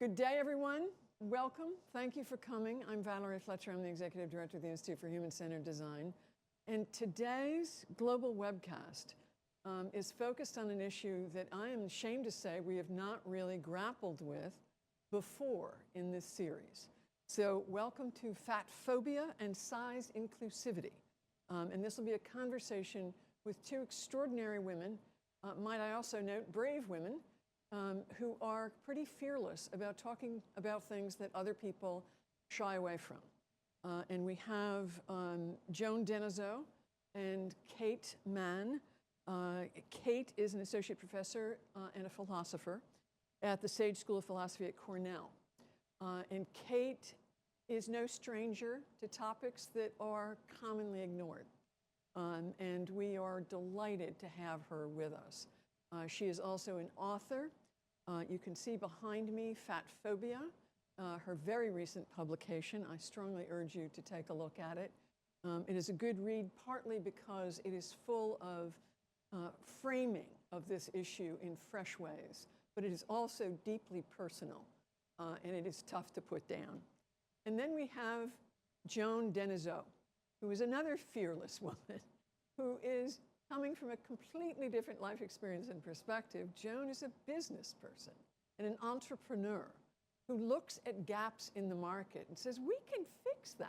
Good day, everyone. Welcome. Thank you for coming. I'm Valerie Fletcher. I'm the Executive Director of the Institute for Human-Centered Design. And today's global webcast is focused on an issue that I am ashamed to say we have not really grappled with before in this series. So welcome to Fatphobia and ZIZE Inclusivity. And this will be a conversation with two extraordinary women, might I also note, brave women, who are pretty fearless about talking about things that other people shy away from. And we have Joan Denizot and Kate Manne. Kate is an associate professor and a philosopher at the Sage School of Philosophy at Cornell. And Kate is no stranger to topics that are commonly ignored. And we are delighted to have her with us. She is also an author. You can see behind me Fatphobia, her very recent publication. I strongly urge you to take a look at it. It is a good read, partly because it is full of framing of this issue in fresh ways, but it is also deeply personal, and it is tough to put down. And then we have Joan Denizot, who is another fearless woman, who is coming from a completely different life experience and perspective. Joan is a business person and an entrepreneur who looks at gaps in the market and says, we can fix that.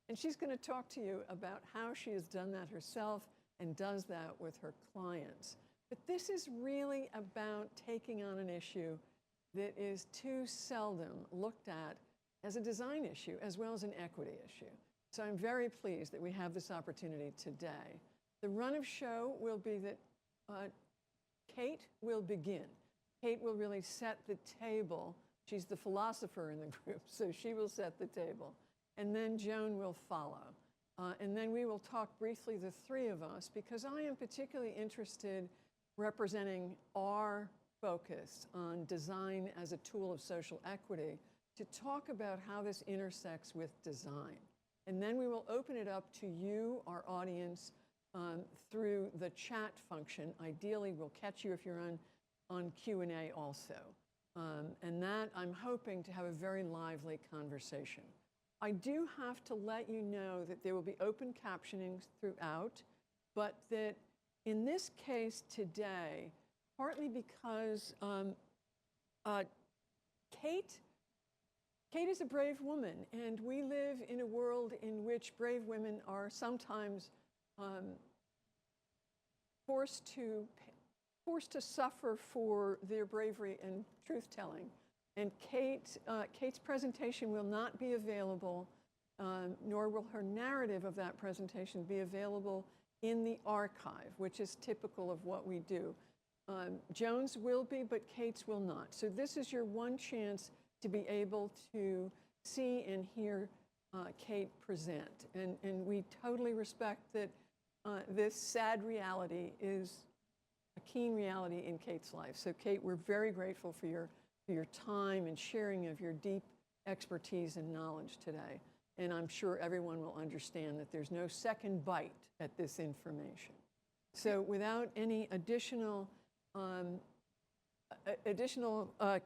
And she's going to talk to you about how she has done that herself and does that with her clients. But this is really about taking on an issue that is too seldom looked at as a design issue as well as an equity issue. So I'm very pleased that we have this opportunity today. The run of show will be that Kate will begin. Kate will really set the table. She's the philosopher in the group, so she will set the table. And then Joan will follow. And then we will talk briefly, the three of us, because I am particularly interested representing our focus on design as a tool of social equity to talk about how this intersects with design. And then we will open it up to you, our audience, through the chat function. Ideally, we'll catch you if you're on Q&A also. And that, I'm hoping to have a very lively conversation. I do have to let you know that there will be open captioning throughout, but that in this case today, partly because Kate is a brave woman, and we live in a world in which brave women are sometimes forced to suffer for their bravery and truth-telling. And Kate's presentation will not be available, nor will her narrative of that presentation be available in the archive, which is typical of what we do. Joan's will be, but Kate's will not. So this is your one chance to be able to see and hear Kate present. And we totally respect that this sad reality is a keen reality in Kate's life. So Kate, we're very grateful for your time and sharing of your deep expertise and knowledge today. And I'm sure everyone will understand that there's no second bite at this information. So without any additional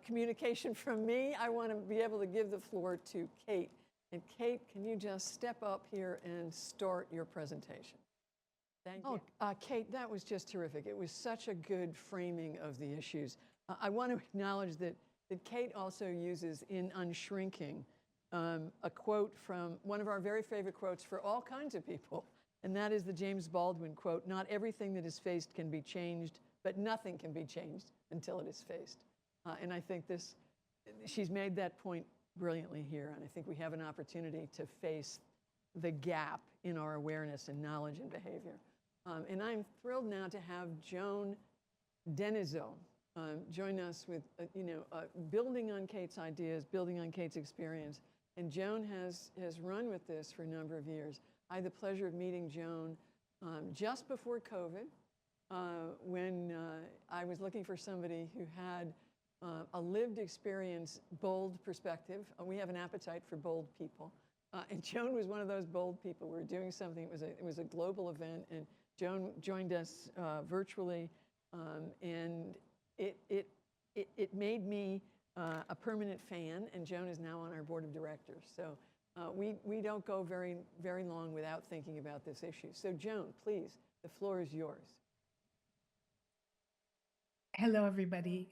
communication from me, I want to be able to give the floor to Kate. And Kate, can you just step up here and start your presentation? Thank you. Kate, that was just terrific. It was such a good framing of the issues. I want to acknowledge that Kate also uses in Unshrinking a quote from one of our very favorite quotes for all kinds of people, and that is the James Baldwin quote, "Not everything that is faced can be changed, but nothing can be changed until it is faced." And I think she's made that point brilliantly here, and I think we have an opportunity to face the gap in our awareness and knowledge and behavior. And I'm thrilled now to have Joan Denizot join us with, building on Kate's ideas, building on Kate's experience. And Joan has run with this for a number of years. I had the pleasure of meeting Joan just before COVID, when I was looking for somebody who had a lived experience, bold perspective. We have an appetite for bold people. And Joan was one of those bold people. We were doing something, it was a global event, and Joan joined us virtually, and it made me a permanent fan, and Joan is now on our board of directors. So we don't go very, very long without thinking about this issue. So Joan, please, the floor is yours. Hello, everybody.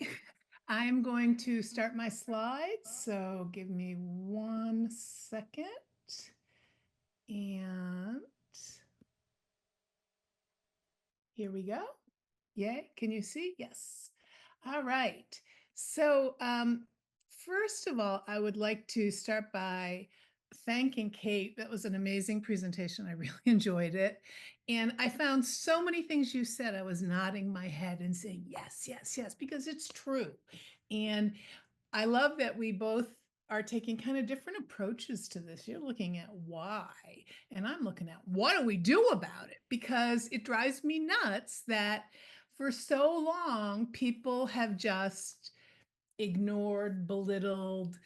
I'm going to start my slides, so give me 1 second. And here we go. Yay, can you see? Yes. All right. So first of all, I would like to start by thanking Kate. That was an amazing presentation. I really enjoyed it. And I found so many things you said. I was nodding my head and saying, yes, yes, yes, because it's true. And I love that we both are taking kind of different approaches to this. You're looking at why, and I'm looking at what do we do about it? Because it drives me nuts that for so long people have just ignored, belittled,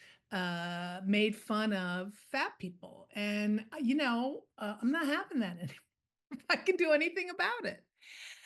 made fun of fat people. And, I'm not having that anymore. If I can do anything about it.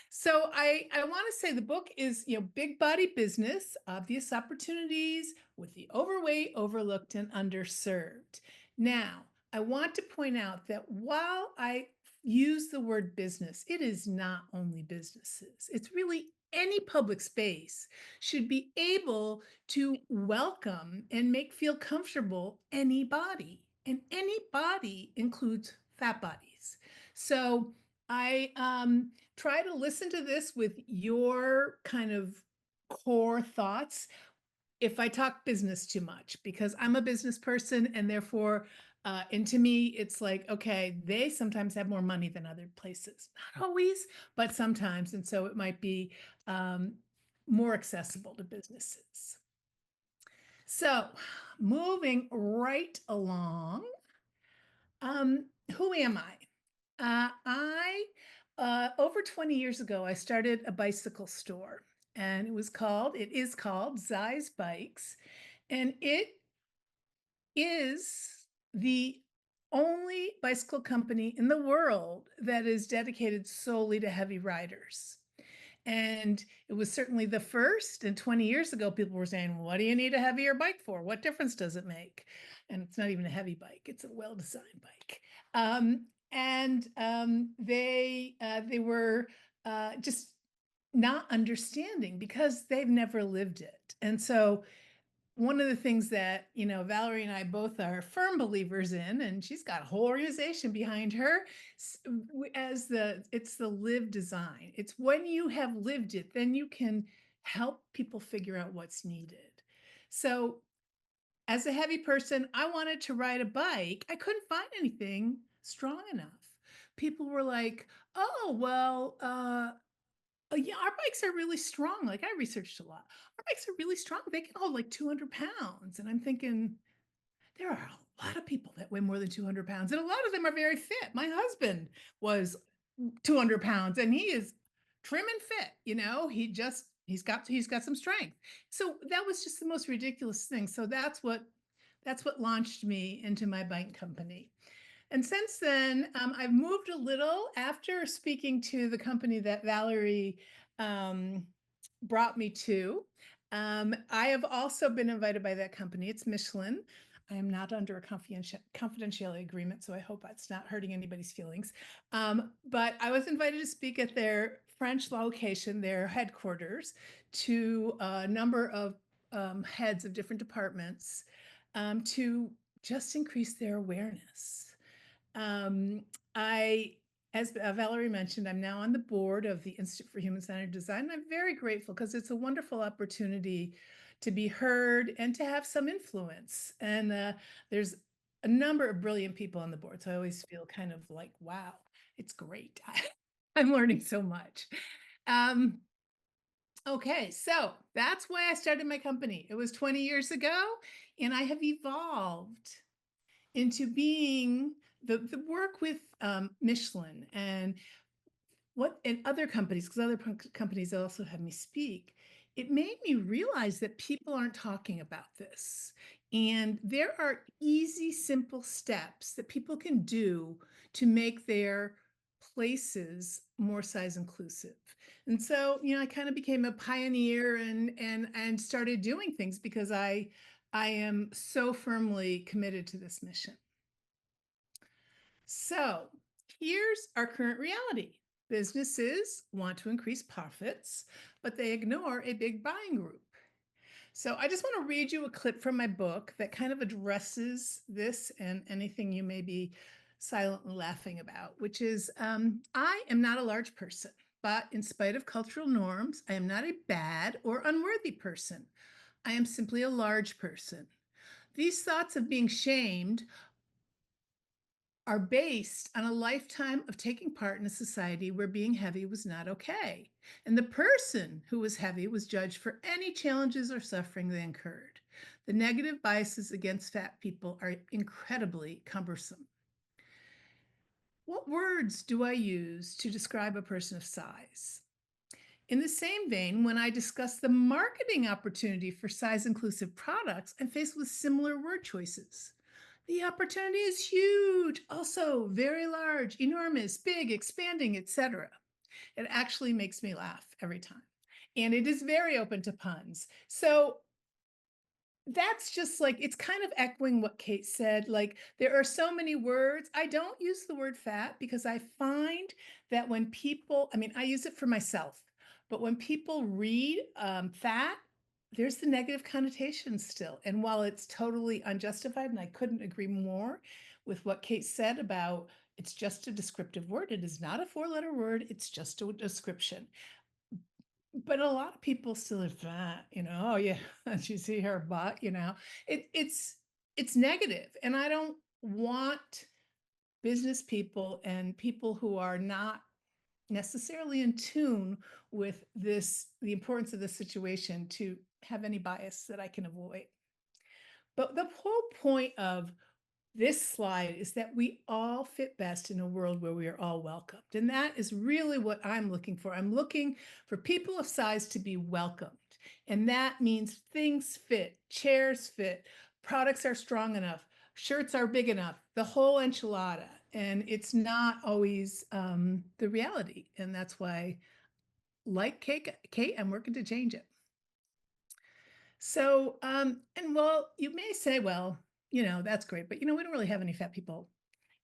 So I want to say the book is, big body business, obvious opportunities with the overweight, overlooked, and underserved. Now, I want to point out that while I use the word business, it is not only businesses. It's really any public space should be able to welcome and make feel comfortable anybody. And any body includes fat bodies. So I try to listen to this with your kind of core thoughts if I talk business too much, because I'm a business person and therefore, and to me, it's like, okay, they sometimes have more money than other places. Not always, but sometimes. And so it might be more accessible to businesses. So moving right along, who am I? Over 20 years ago, I started a bicycle store, and it is called ZIZE Bikes, and it is the only bicycle company in the world that is dedicated solely to heavy riders. And it was certainly the first. And 20 years ago, people were saying, what do you need a heavier bike for? What difference does it make? And it's not even a heavy bike, it's a well-designed bike. They were just not understanding because they've never lived it. And so one of the things that, Valerie and I both are firm believers in, and she's got a whole organization behind her, it's the live design. It's when you have lived it, then you can help people figure out what's needed. So as a heavy person, I wanted to ride a bike. I couldn't find anything strong enough. People were like, oh, well, yeah, our bikes are really strong. Like I researched a lot. Our bikes are really strong. They can hold like 200 pounds. And I'm thinking, there are a lot of people that weigh more than 200 pounds. And a lot of them are very fit. My husband was 200 pounds and he is trim and fit, he's got some strength. So that was just the most ridiculous thing. So that's what launched me into my bike company. And since then, I've moved a little after speaking to the company that Valerie brought me to. I have also been invited by that company. It's Michelin. I am not under a confidentiality agreement, so I hope that's not hurting anybody's feelings. But I was invited to speak at their French location, their headquarters, to a number of heads of different departments to just increase their awareness. Um, as Valerie mentioned, I'm now on the board of the Institute for Human-Centered Design. I'm very grateful because it's a wonderful opportunity to be heard and to have some influence. And there's a number of brilliant people on the board. So I always feel kind of like, wow, it's great. I'm learning so much. Okay, so that's why I started my company. It was 20 years ago, and I have evolved into being the work with Michelin and other companies, because other companies also have me speak. It made me realize that people aren't talking about this. And there are easy, simple steps that people can do to make their places more size inclusive. And so, I kind of became a pioneer and started doing things because I am so firmly committed to this mission. So, here's our current reality. Businesses want to increase profits, but they ignore a big buying group. So I just want to read you a clip from my book that kind of addresses this and anything you may be silently laughing about, which is I am not a large person, but in spite of cultural norms, I am not a bad or unworthy person. I am simply a large person. These thoughts of being shamed are based on a lifetime of taking part in a society where being heavy was not okay. And the person who was heavy was judged for any challenges or suffering they incurred. The negative biases against fat people are incredibly cumbersome. What words do I use to describe a person of size? In the same vein, when I discuss the marketing opportunity for size inclusive products, I'm faced with similar word choices. The opportunity is huge, also very large, enormous, big, expanding, etc. It actually makes me laugh every time. And it is very open to puns. So that's just like, it's kind of echoing what Kate said. Like, there are so many words. I don't use the word fat because I find that when people, I mean, I use it for myself, but when people read fat, there's the negative connotation still. And while it's totally unjustified, and I couldn't agree more with what Kate said about it's just a descriptive word, it is not a 4-letter word, it's just a description. But a lot of people still are fat, oh yeah, did you see her butt, it's negative. And I don't want business people and people who are not necessarily in tune with the importance of the situation to have any bias that I can avoid. But the whole point of this slide is that we all fit best in a world where we are all welcomed. And that is really what I'm looking for. I'm looking for people of size to be welcomed. And that means things fit, chairs fit, products are strong enough, shirts are big enough, the whole enchilada. And it's not always the reality. And that's why, like Kate, I'm working to change it. So, and well, you may say, well, that's great, but we don't really have any fat people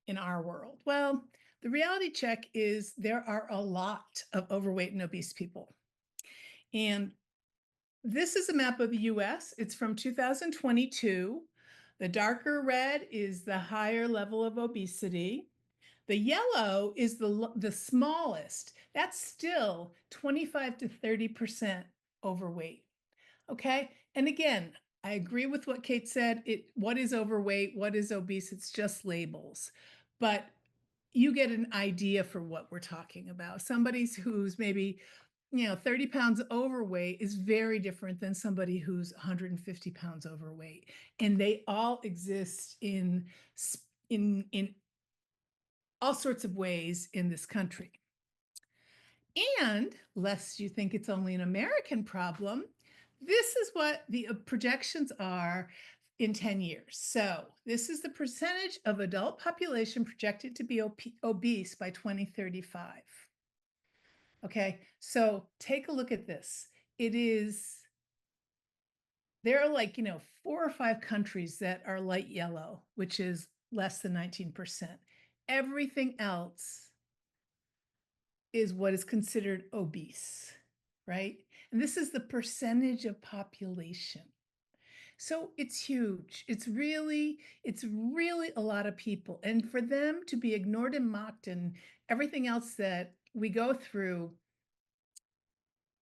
in our world. Well, the reality check is there are a lot of overweight and obese people. And this is a map of the US. It's from 2022. The darker red is the higher level of obesity. The yellow is the smallest. That's still 25 to 30% overweight. Okay. And again, I agree with what Kate said. What is overweight? What is obese? It's just labels. But you get an idea for what we're talking about. Somebody who's maybe, 30 pounds overweight is very different than somebody who's 150 pounds overweight. And they all exist in all sorts of ways in this country. And lest you think it's only an American problem, this is what the projections are in 10 years. So this is the percentage of adult population projected to be obese by 2035. Okay, so take a look at this. There are like, 4 or 5 countries that are light yellow, which is less than 19%. Everything else is what is considered obese, right? And this is the percentage of population. So it's huge. It's really a lot of people. And for them to be ignored and mocked and everything else that we go through,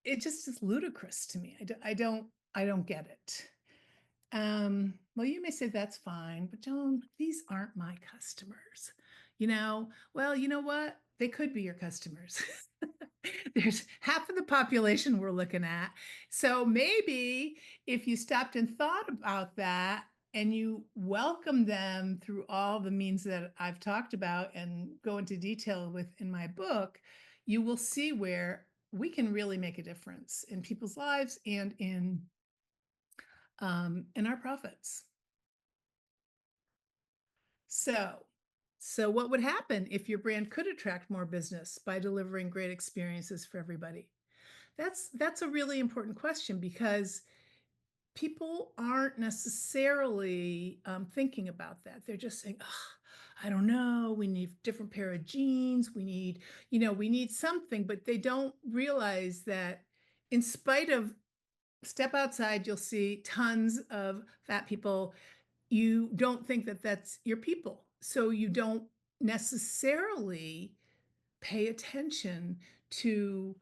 it just is ludicrous to me. I don't get it. Well, you may say that's fine, but Joan, these aren't my customers. Well, you know what? They could be your customers. There's half of the population we're looking at. So maybe if you stopped and thought about that and you welcome them through all the means that I've talked about and go into detail with in my book, you will see where we can really make a difference in people's lives and in our profits. So So what would happen if your brand could attract more business by delivering great experiences for everybody? That's a really important question because people aren't necessarily thinking about that. They're just saying, "Ugh, I don't know. We need different pair of jeans. We need something," but they don't realize that in spite of step outside, you'll see tons of fat people. You don't think that that's your people. So you don't necessarily pay attention to,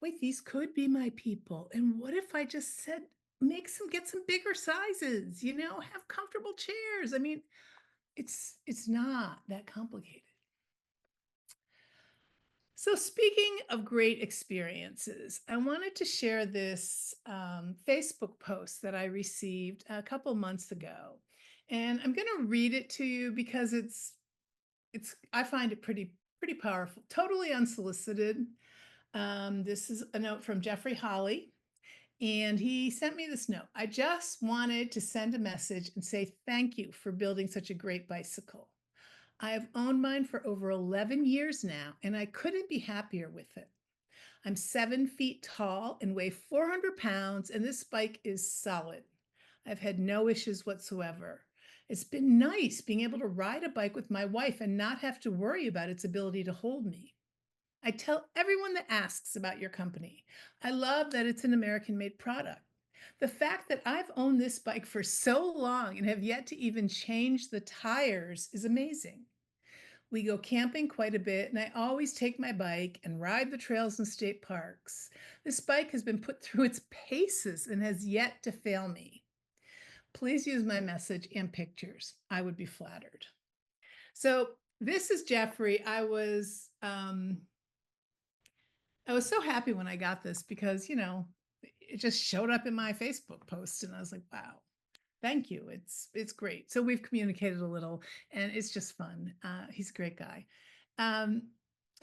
wait, these could be my people. And what if I just said, get some bigger sizes, have comfortable chairs. I mean, it's not that complicated. So speaking of great experiences, I wanted to share this Facebook post that I received a couple months ago. And I'm going to read it to you because I find it pretty powerful, totally unsolicited. This is a note from Jeffrey Holly, and he sent me this note. I just wanted to send a message and say thank you for building such a great bicycle. I have owned mine for over 11 years now, and I couldn't be happier with it. I'm 7 feet tall and weigh 400 pounds, and this bike is solid. I've had no issues whatsoever. It's been nice being able to ride a bike with my wife and not have to worry about its ability to hold me. I tell everyone that asks about your company, I love that it's an American made product. The fact that I've owned this bike for so long and have yet to even change the tires is amazing. We go camping quite a bit, and I always take my bike and ride the trails in state parks. This bike has been put through its paces and has yet to fail me. Please use my message and pictures. I would be flattered. So this is Jeffrey. I was so happy when I got this because, it just showed up in my Facebook post and I was like, wow, thank you. It's great. So we've communicated a little and it's just fun. He's a great guy. Um,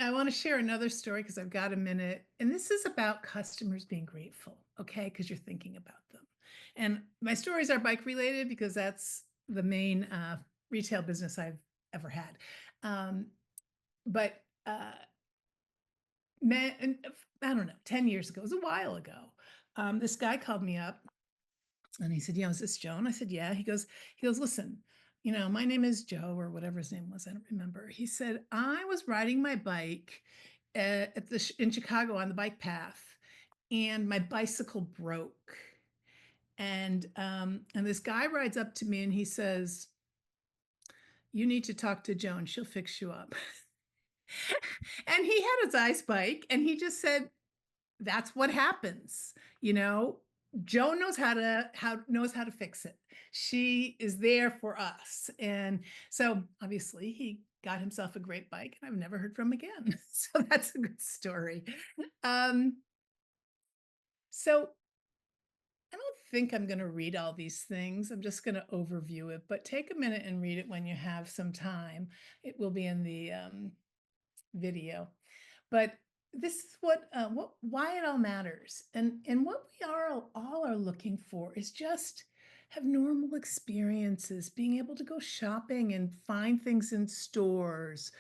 I want to share another story because I've got a minute. And this is about customers being grateful, okay? Because you're thinking about them. And my stories are bike related because that's the main retail business I've ever had. Um, but and I don't know, 10 years ago, it was a while ago. This guy called me up and he said, is this Joan? I said, yeah. He goes, listen, my name is Joe or whatever his name was. I don't remember. He said, I was riding my bike in Chicago on the bike path and my bicycle broke. And this guy rides up to me and he says, you need to talk to Joan. She'll fix you up. And he had a ZIZE bike and he just said, that's what happens. Joan knows how to fix it. She is there for us. And so obviously he got himself a great bike and I've never heard from him again. So that's a good story. Um, so I don't think I'm going to read all these things. I'm just going to overview it, but take a minute and read it when you have some time. It will be in the video. But this is why it all matters. And what we all are looking for is just have normal experiences, being able to go shopping and find things in stores.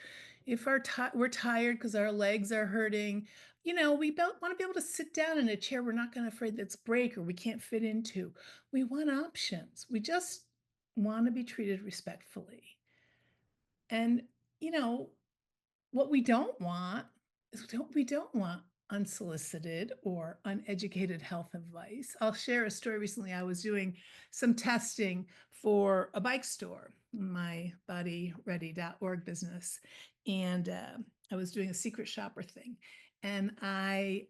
If we're tired because our legs are hurting, we want to be able to sit down in a chair we're not going to afraid that's break or we can't fit into. We want options. We just want to be treated respectfully. And, you know, what we don't want unsolicited or uneducated health advice. I'll share a story. Recently, I was doing some testing for a bike store, my bodyready.org business, and I was doing a secret shopper thing, and I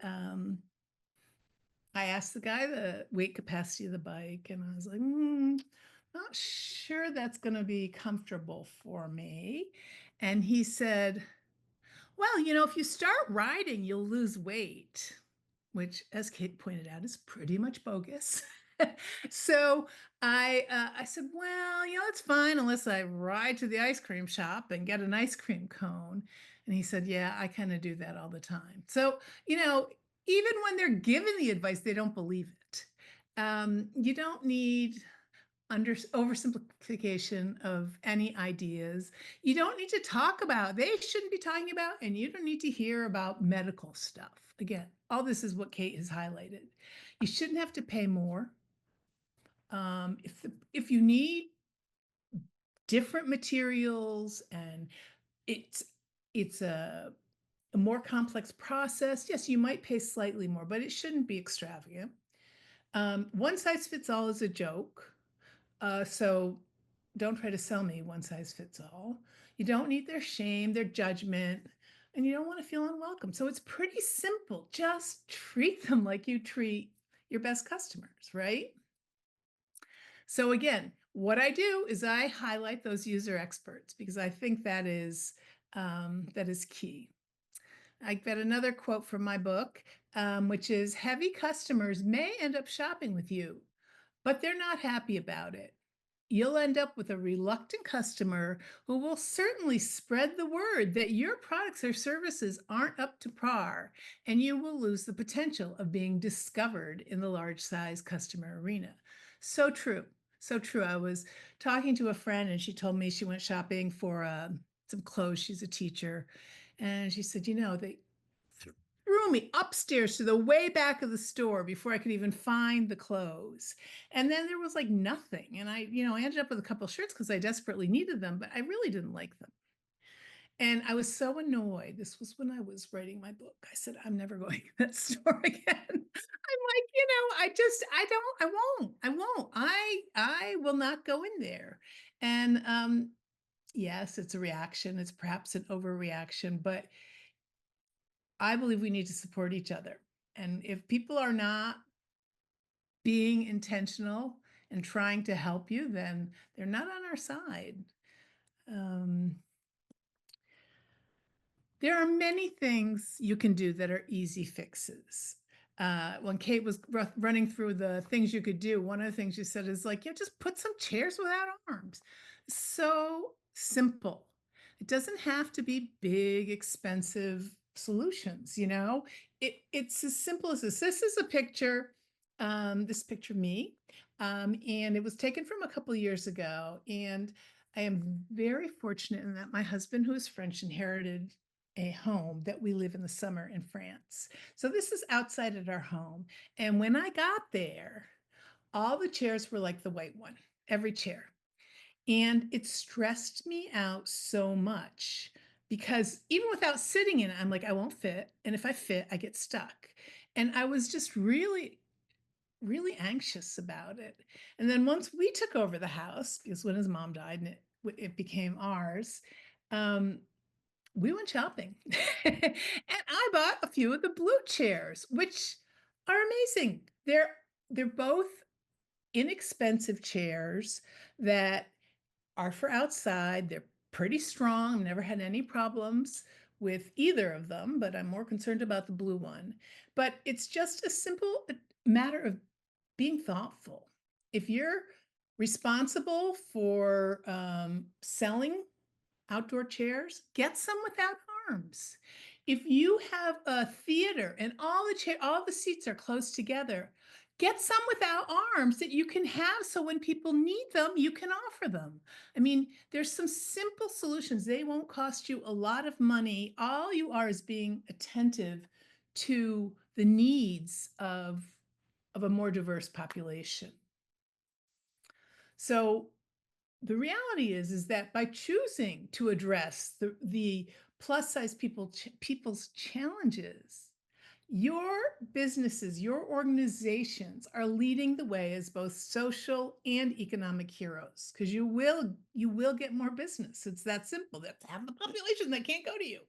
asked the guy the weight capacity of the bike, and I was like, not sure that's going to be comfortable for me. And he said, well, if you start riding, you'll lose weight, which, as Kate pointed out, is pretty much bogus. So I said, well, it's fine unless I ride to the ice cream shop and get an ice cream cone. And he said, yeah, I kind of do that all the time. So, even when they're given the advice, they don't believe it. You don't need oversimplification of any ideas. You don't need to talk about, they shouldn't be talking about, and you don't need to hear about medical stuff. Again, all this is what Kate has highlighted. You shouldn't have to pay more. If you need different materials and it's a more complex process, yes, you might pay slightly more, but it shouldn't be extravagant. One size fits all is a joke. So don't try to sell me one size fits all. You don't need their shame, their judgment, and you don't want to feel unwelcome. So it's pretty simple. Just treat them like you treat your best customers, right? So again, what I do is I highlight those user experts because I think that is key. I got another quote from my book, which is heavy customers may end up shopping with you, but they're not happy about it. You'll end up with a reluctant customer who will certainly spread the word that your products or services aren't up to par, and you will lose the potential of being discovered in the large size customer arena. So true. So true. I was talking to a friend and she told me she went shopping for some clothes. She's a teacher. And she said, they threw me upstairs to the way back of the store before I could even find the clothes. And then there was like nothing. And I ended up with a couple shirts because I desperately needed them, but I really didn't like them. And I was so annoyed. This was when I was writing my book. I said, I'm never going to that store again. I'm like, I won't. I will not go in there. And yes, it's a reaction. It's perhaps an overreaction, but I believe we need to support each other. And if people are not being intentional and trying to help you, then they're not on our side. Um, there are many things you can do that are easy fixes. When Kate was running through the things you could do, one of the things you said is like, just put some chairs without arms. So simple. It doesn't have to be big, expensive solutions, it's as simple as this. This is a picture, this picture of me, and it was taken from a couple years ago. And I am very fortunate in that my husband, who is French, inherited a home that we live in the summer in France. So this is outside at our home. And when I got there, all the chairs were like the white one, every chair. And it stressed me out so much because even without sitting in it, I'm like, I won't fit. And if I fit, I get stuck. And I was just really, really anxious about it. And then once we took over the house, because when his mom died and it became ours, we went shopping and I bought a few of the blue chairs, which are amazing. They're both inexpensive chairs that are for outside. They're pretty strong. I've never had any problems with either of them, but I'm more concerned about the blue one. But it's just a simple matter of being thoughtful. If you're responsible for selling outdoor chairs, get some without arms. If you have a theater and all the seats are close together, get some without arms that you can have so when people need them, you can offer them. I mean, there's some simple solutions. They won't cost you a lot of money. All you are is being attentive to the needs of a more diverse population. So the reality is that by choosing to address the plus size people's challenges, your businesses, your organizations are leading the way as both social and economic heroes, because you will get more business. It's that simple. That's half the population that can't go to you.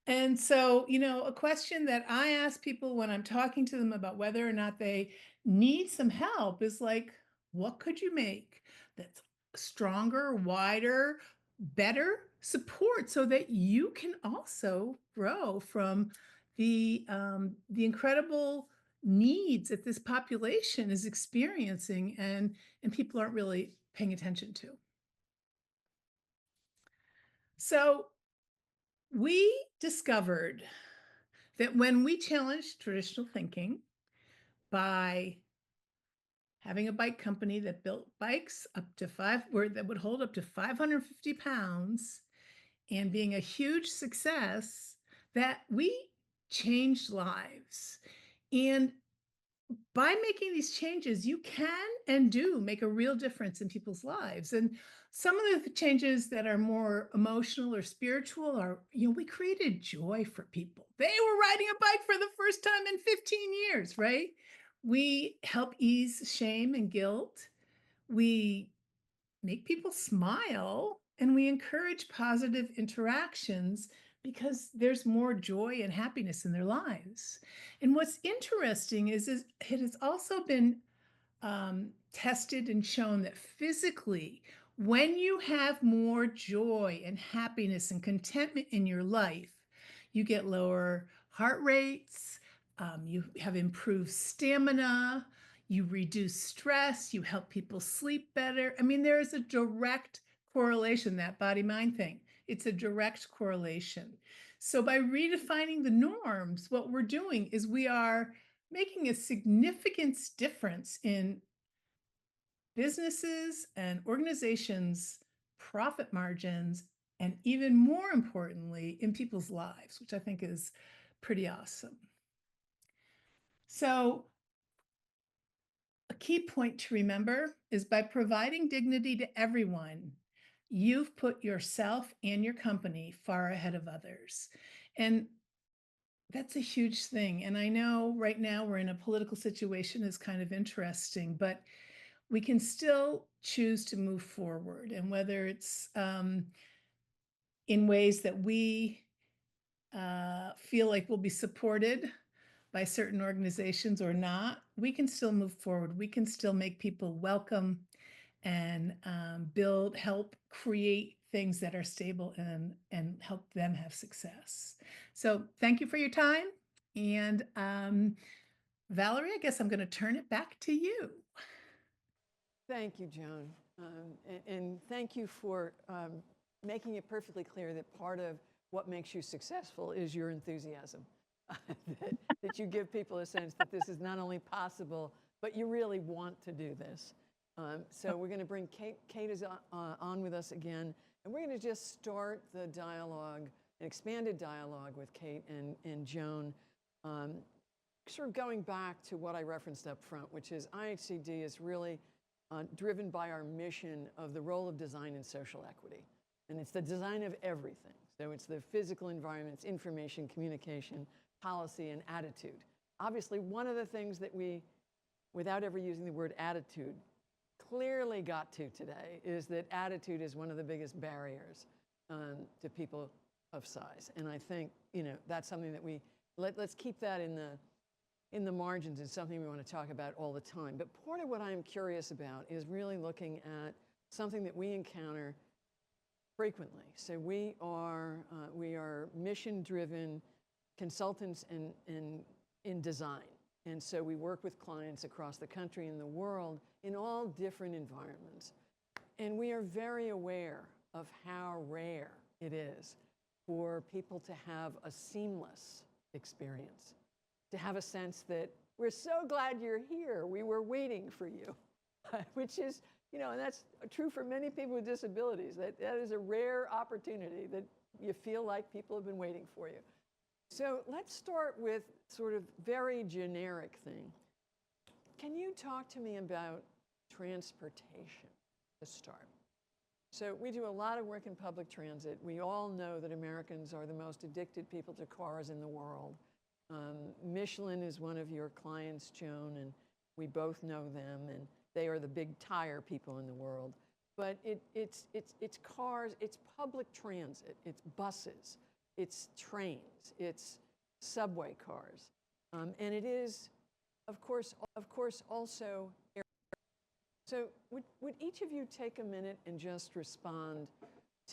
And so, a question that I ask people when I'm talking to them about whether or not they need some help is like, what could you make that's stronger, wider, better support so that you can also grow from the incredible needs that this population is experiencing and people aren't really paying attention to. So we discovered that when we challenged traditional thinking by having a bike company that built bikes up to that would hold up to 550 pounds and being a huge success, that we changed lives. And by making these changes, you can and do make a real difference in people's lives. And some of the changes that are more emotional or spiritual are, we created joy for people. They were riding a bike for the first time in 15 years, right? We help ease shame and guilt. We make people smile, and we encourage positive interactions because there's more joy and happiness in their lives. And what's interesting is it has also been tested and shown that physically, when you have more joy and happiness and contentment in your life, you get lower heart rates, you have improved stamina, you reduce stress, you help people sleep better. I mean, there is a direct correlation, that body mind thing. It's a direct correlation. So by redefining the norms, what we're doing is we are making a significant difference in businesses and organizations' profit margins, and even more importantly, in people's lives, which I think is pretty awesome. So, a key point to remember is by providing dignity to everyone, you've put yourself and your company far ahead of others. And that's a huge thing. And I know right now we're in a political situation that's kind of interesting, but we can still choose to move forward. And whether it's in ways that we feel like we'll be supported by certain organizations or not, we can still move forward. We can still make people welcome and help create things that are stable and help them have success. So thank you for your time. And Valerie, I guess I'm going to turn it back to you. Thank you, Joan. And thank you for making it perfectly clear that part of what makes you successful is your enthusiasm. that you give people a sense that this is not only possible, but you really want to do this. So we're going to bring Kate. Kate is on with us again, and we're going to just start the dialogue, an expanded dialogue with Kate and Joan, sort of going back to what I referenced up front, which is IHCD is really driven by our mission of the role of design in social equity. And it's the design of everything. So it's the physical environment, it's information, communication, policy, and attitude. Obviously, one of the things that we, without ever using the word attitude, clearly got to today is that attitude is one of the biggest barriers to people of size. And I think, that's something that let's keep that in the margins. Is something we want to talk about all the time. But part of what I'm curious about is really looking at something that we encounter frequently. So we are mission-driven consultants in design. And so we work with clients across the country and the world in all different environments. And we are very aware of how rare it is for people to have a seamless experience, to have a sense that we're so glad you're here, we were waiting for you, which is, and that's true for many people with disabilities. That is a rare opportunity that you feel like people have been waiting for you. So let's start with sort of very generic thing. Can you talk to me about transportation to start? So we do a lot of work in public transit. We all know that Americans are the most addicted people to cars in the world. Michelin is one of your clients, Joan, and we both know them, and they are the big tire people in the world. But it's cars, it's public transit, it's buses, it's trains, it's subway cars, and it is, of course, also air. So would each of you take a minute and just respond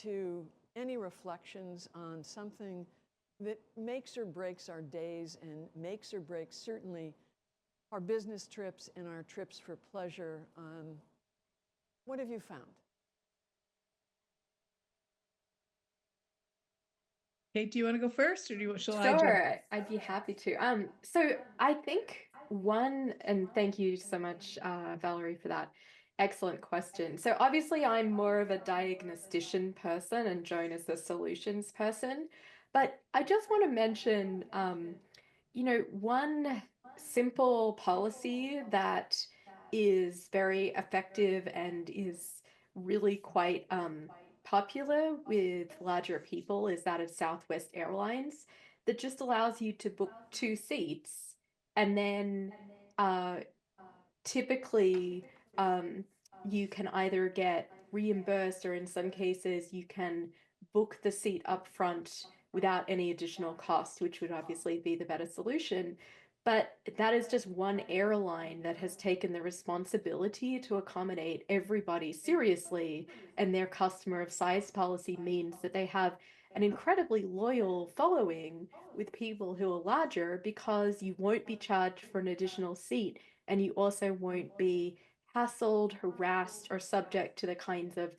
to any reflections on something that makes or breaks our days and makes or breaks certainly our business trips and our trips for pleasure? What have you found? Kate, do you want to go first, or shall I jump? Sure, I'd be happy to. So I think And thank you so much, Valerie, for that excellent question. So obviously, I'm more of a diagnostician person, and Joan is the solutions person. But I just want to mention, one simple policy that is very effective and is really quite popular with larger people is that of Southwest Airlines that just allows you to book two seats and then uh, typically um, you can either get reimbursed or in some cases you can book the seat up front without any additional cost, which would obviously be the better solution. But that is just one airline that has taken the responsibility to accommodate everybody seriously, and their customer of size policy means that they have an incredibly loyal following with people who are larger because you won't be charged for an additional seat and you also won't be hassled, harassed, or subject to the kinds of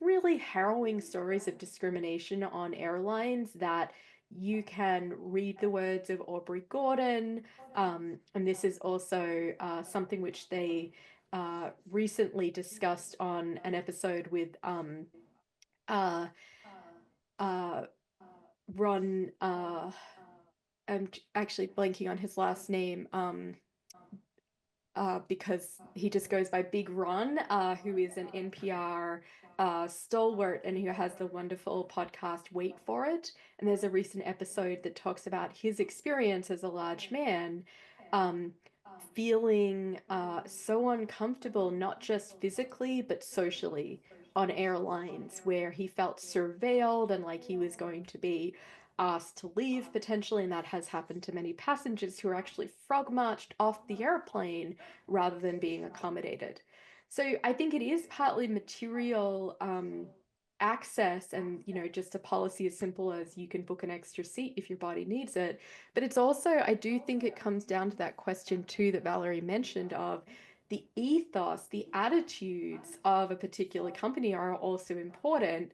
really harrowing stories of discrimination on airlines that you can read the words of Aubrey Gordon. And this is also something which they recently discussed on an episode with uh, uh, Ron. I'm actually blanking on his last name. Because he just goes by Big Ron, who is an NPR stalwart and who has the wonderful podcast Wait for It. And there's a recent episode that talks about his experience as a large man, um, feeling so uncomfortable, not just physically, but socially on airlines, where he felt surveilled and like he was going to be asked to leave potentially, and that has happened to many passengers who are actually frog marched off the airplane rather than being accommodated. So I think it is partly material access and just a policy as simple as you can book an extra seat if your body needs it, but it's also, I do think it comes down to that question too that Valerie mentioned of the ethos, the attitudes of a particular company are also important.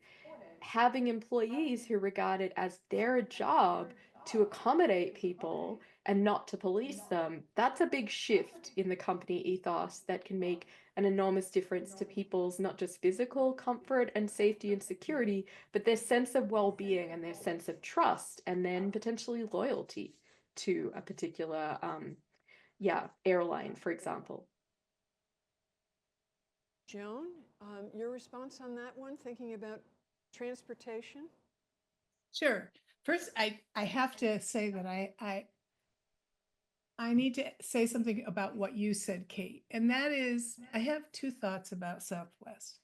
Having employees who regard it as their job to accommodate people and not to police them, that's a big shift in the company ethos that can make an enormous difference to people's not just physical comfort and safety and security, but their sense of well-being and their sense of trust and then potentially loyalty to a particular airline, for example. Joan, your response on that one, thinking about transportation? Sure. First, I have to say that I need to say something about what you said, Kate, and that is I have two thoughts about Southwest.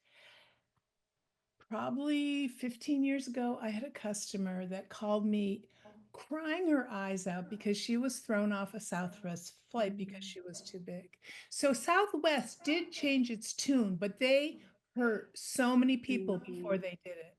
Probably 15 years ago, I had a customer that called me crying her eyes out because she was thrown off a Southwest flight because she was too big. So Southwest did change its tune, but they hurt so many people before Mhm. they did it.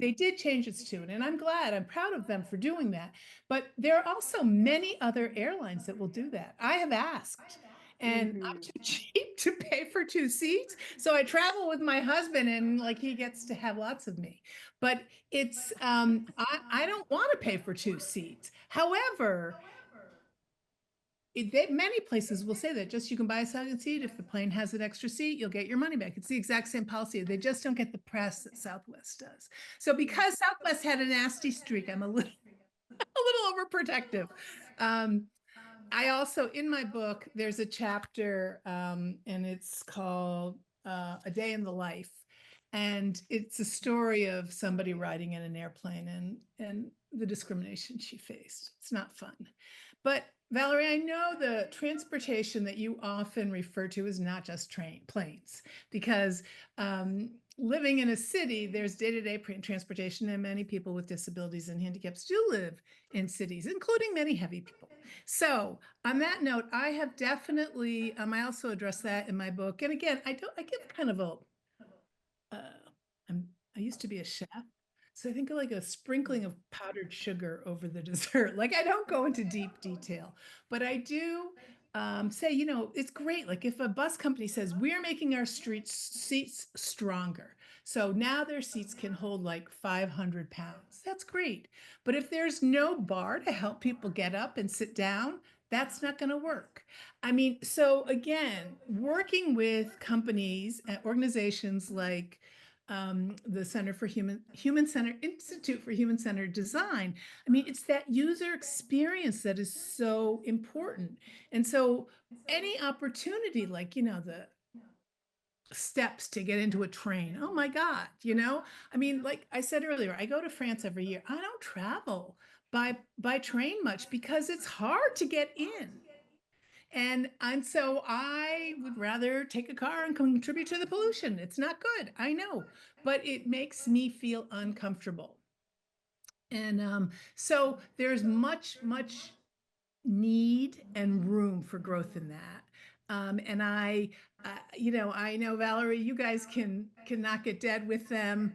They did change its tune, and I'm glad. I'm proud of them for doing that. But there are also many other airlines that will do that. I have asked, and I'm Mhm. too cheap to pay for two seats. So I travel with my husband and like he gets to have lots of me. But it's I don't want to pay for two seats. However, many places will say that just you can buy a second seat. If the plane has an extra seat, you'll get your money back. It's the exact same policy. They just don't get the press that Southwest does. So because Southwest had a nasty streak, I'm a little a little overprotective. Um, I also, in my book, there's a chapter, and it's called A Day in the Life. And it's a story of somebody riding in an airplane and the discrimination she faced. It's not fun. But Valerie, I know the transportation that you often refer to is not just planes, because living in a city, there's day-to-day transportation, and many people with disabilities and handicaps do live in cities, including many heavy people. So on that note, I have definitely, I also address that in my book. And again, I give kind of a, uh, I used to be a chef. So I think like a sprinkling of powdered sugar over the dessert. Like I don't go into deep detail, but I do say, it's great. Like if a bus company says, we're making our street seats stronger. So now their seats can hold like 500 pounds. That's great. But if there's no bar to help people get up and sit down, That's not going to work. I mean, so again, working with companies and organizations like the Center for Human Centered Institute for Human Centered Design. I mean, it's that user experience that is so important. And so any opportunity, like, the steps to get into a train. Oh my God, I mean, like I said earlier, I go to France every year. I don't travel by train much because it's hard to get in. And so I would rather take a car and contribute to the pollution. It's not good, I know, but it makes me feel uncomfortable. And so there's much need and room for growth in that. And I know, Valerie, you guys can knock it dead with them.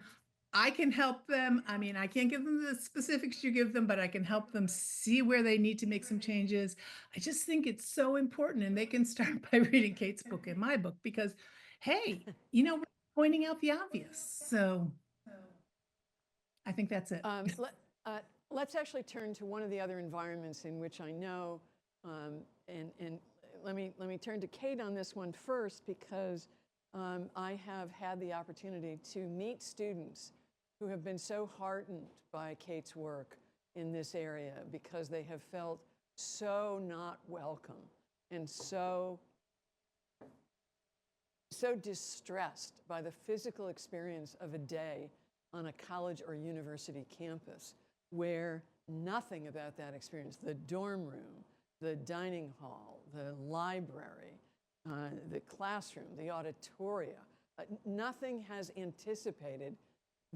I can help them. I mean, I can't give them the specifics you give them, but I can help them see where they need to make some changes. I just think it's so important, and they can start by reading Kate's book and my book because, hey, we're pointing out the obvious. So I think that's it. Let's actually turn to one of the other environments in which I know, and let me turn to Kate on this one first because I have had the opportunity to meet students who have been so heartened by Kate's work in this area because they have felt so not welcome and so distressed by the physical experience of a day on a college or university campus where nothing about that experience, the dorm room, the dining hall, the library, the classroom, the auditoria, nothing has anticipated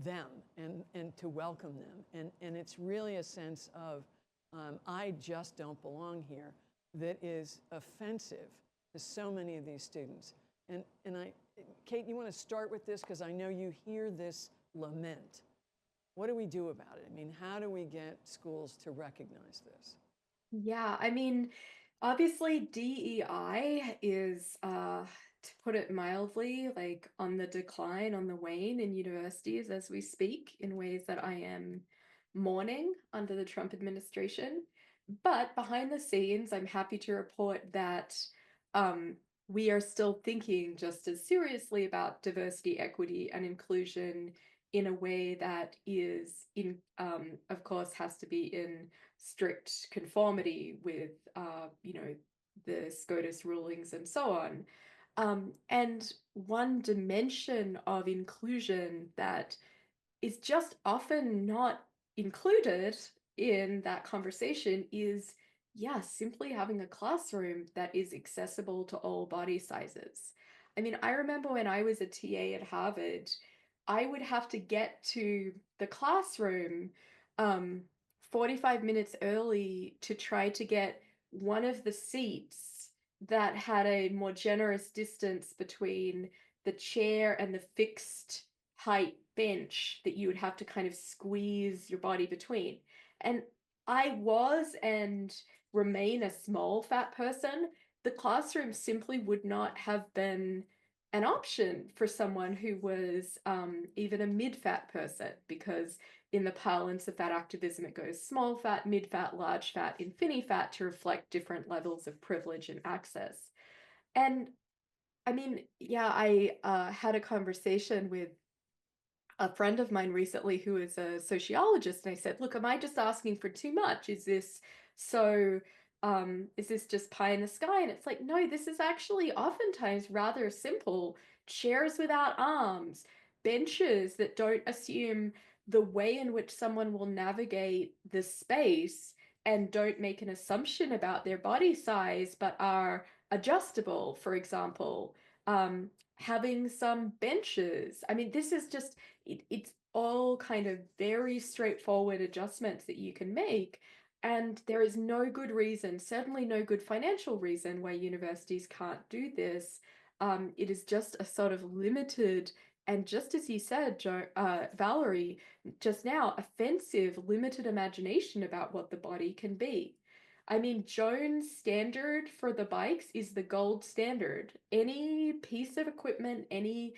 them and to welcome them. And it's really a sense of, I just don't belong here, that is offensive to so many of these students. And Kate, you want to start with this because I know you hear this lament. What do we do about it? I mean, how do we get schools to recognize this? Yeah, I mean, obviously DEI is, to put it mildly, like on the decline, on the wane in universities as we speak, in ways that I am mourning under the Trump administration. But behind the scenes, I'm happy to report that um, we are still thinking just as seriously about diversity, equity, and inclusion in a way that is of course, has to be in strict conformity with, the SCOTUS rulings and so on. And one dimension of inclusion that is just often not included in that conversation is, yeah, simply having a classroom that is accessible to all body sizes. I mean, I remember when I was a TA at Harvard, I would have to get to the classroom 45 minutes early to try to get one of the seats that had a more generous distance between the chair and the fixed height bench that you would have to kind of squeeze your body between. And I was and remain a small fat person. The classroom simply would not have been an option for someone who was even a mid-fat person, because in the parlance of fat activism, it goes small fat, mid-fat, large fat, infini-fat to reflect different levels of privilege and access. And I mean, yeah, I had a conversation with a friend of mine recently who is a sociologist, and I said, look, am I just asking for too much? Is this is this just pie in the sky? And it's like, no, this is actually oftentimes rather simple. Chairs without arms, benches that don't assume the way in which someone will navigate the space and don't make an assumption about their body size, but are adjustable, for example. Having some benches. I mean, this is just it's all kind of very straightforward adjustments that you can make. And there is no good reason, certainly no good financial reason, why universities can't do this. It is just a sort of limited, and just as you said, Valerie, just now, offensive, limited imagination about what the body can be. I mean, Joan's standard for the bikes is the gold standard. Any piece of equipment, any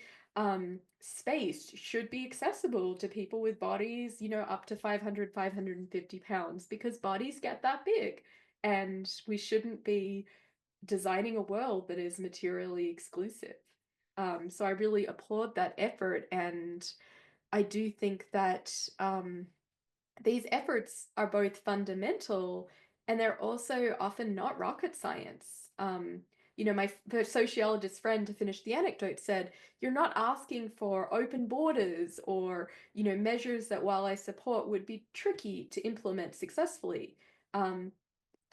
space should be accessible to people with bodies, up to 500, 550 pounds, because bodies get that big. and we shouldn't be designing a world that is materially exclusive. So I really applaud that effort, and I do think that these efforts are both fundamental and they're also often not rocket science. My sociologist friend, to finish the anecdote, said, "You're not asking for open borders or, measures that, while I support, would be tricky to implement successfully.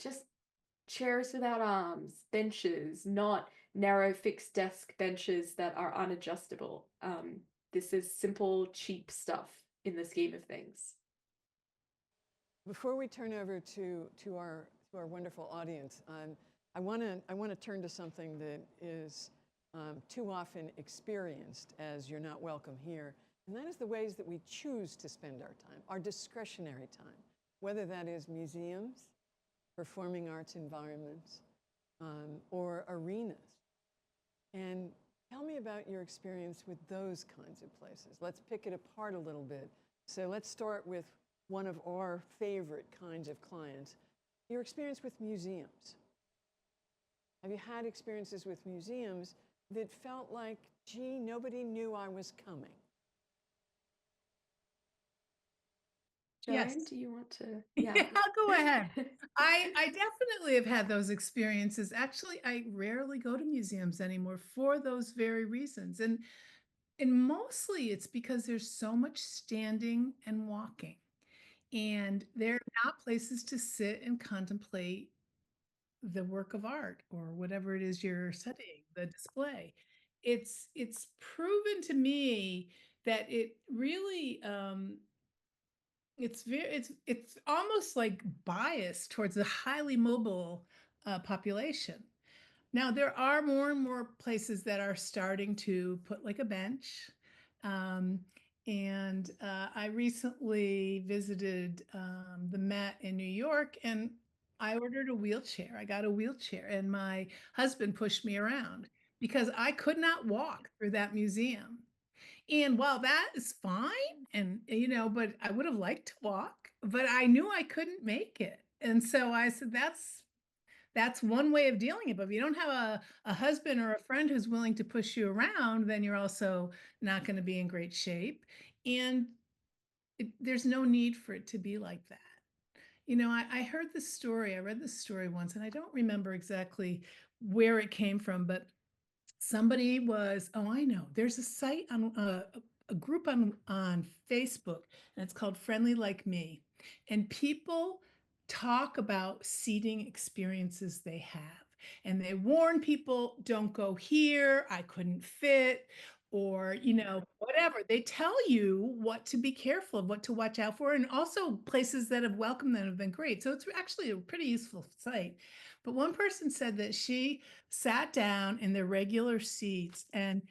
Just chairs without arms, benches, not narrow fixed desk benches that are unadjustable. This is simple, cheap stuff in the scheme of things." Before we turn over to our wonderful audience, I want to turn to something that is too often experienced as "you're not welcome here," and that is the ways that we choose to spend our time, our discretionary time, whether that is museums, performing arts environments, or arenas. And tell me about your experience with those kinds of places. Let's pick it apart a little bit. So let's start with one of our favorite kinds of clients, your experience with museums. Have you had experiences with museums that felt like, gee, nobody knew I was coming? Yes. Joan, do you want to? Yeah, I'll go ahead. I definitely have had those experiences. Actually, I rarely go to museums anymore for those very reasons. And mostly it's because there's so much standing and walking. And they're not places to sit and contemplate the work of art or whatever it is you're studying, the display. It's proven to me that it really it's almost like biased towards the highly mobile population. Now, there are more and more places that are starting to put like a bench. Um, and I recently visited the Met in New York, and I ordered a wheelchair. I got a wheelchair, and my husband pushed me around because I could not walk through that museum. And while that is fine, and but I would have liked to walk, but I knew I couldn't make it. And so I said, that's one way of dealing it. But if you don't have a husband or a friend who's willing to push you around, then you're also not going to be in great shape. And there's no need for it to be like that. I heard this story, I read this story once, and I don't remember exactly where it came from, but somebody was, oh, I know. There's a site on a group on Facebook, and it's called Friendly Like Me. And people talk about seating experiences they have. And they warn people, don't go here, I couldn't fit, or, whatever. They tell you what to be careful of, what to watch out for, and also places that have welcomed them have been great. So it's actually a pretty useful site. But one person said that she sat down in their regular seats and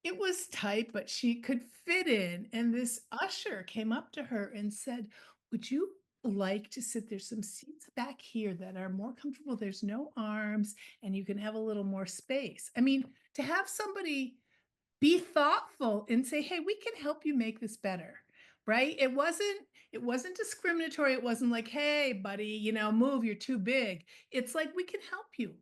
it was tight, but she could fit in. And this usher came up to her and said, "Would you like to sit? There's some seats back here that are more comfortable. There's no arms and you can have a little more space." I mean, to have somebody be thoughtful and say, "Hey, we can help you make this better." Right? It wasn't discriminatory. It wasn't like, "Hey, buddy, move, you're too big." It's like, "We can help you.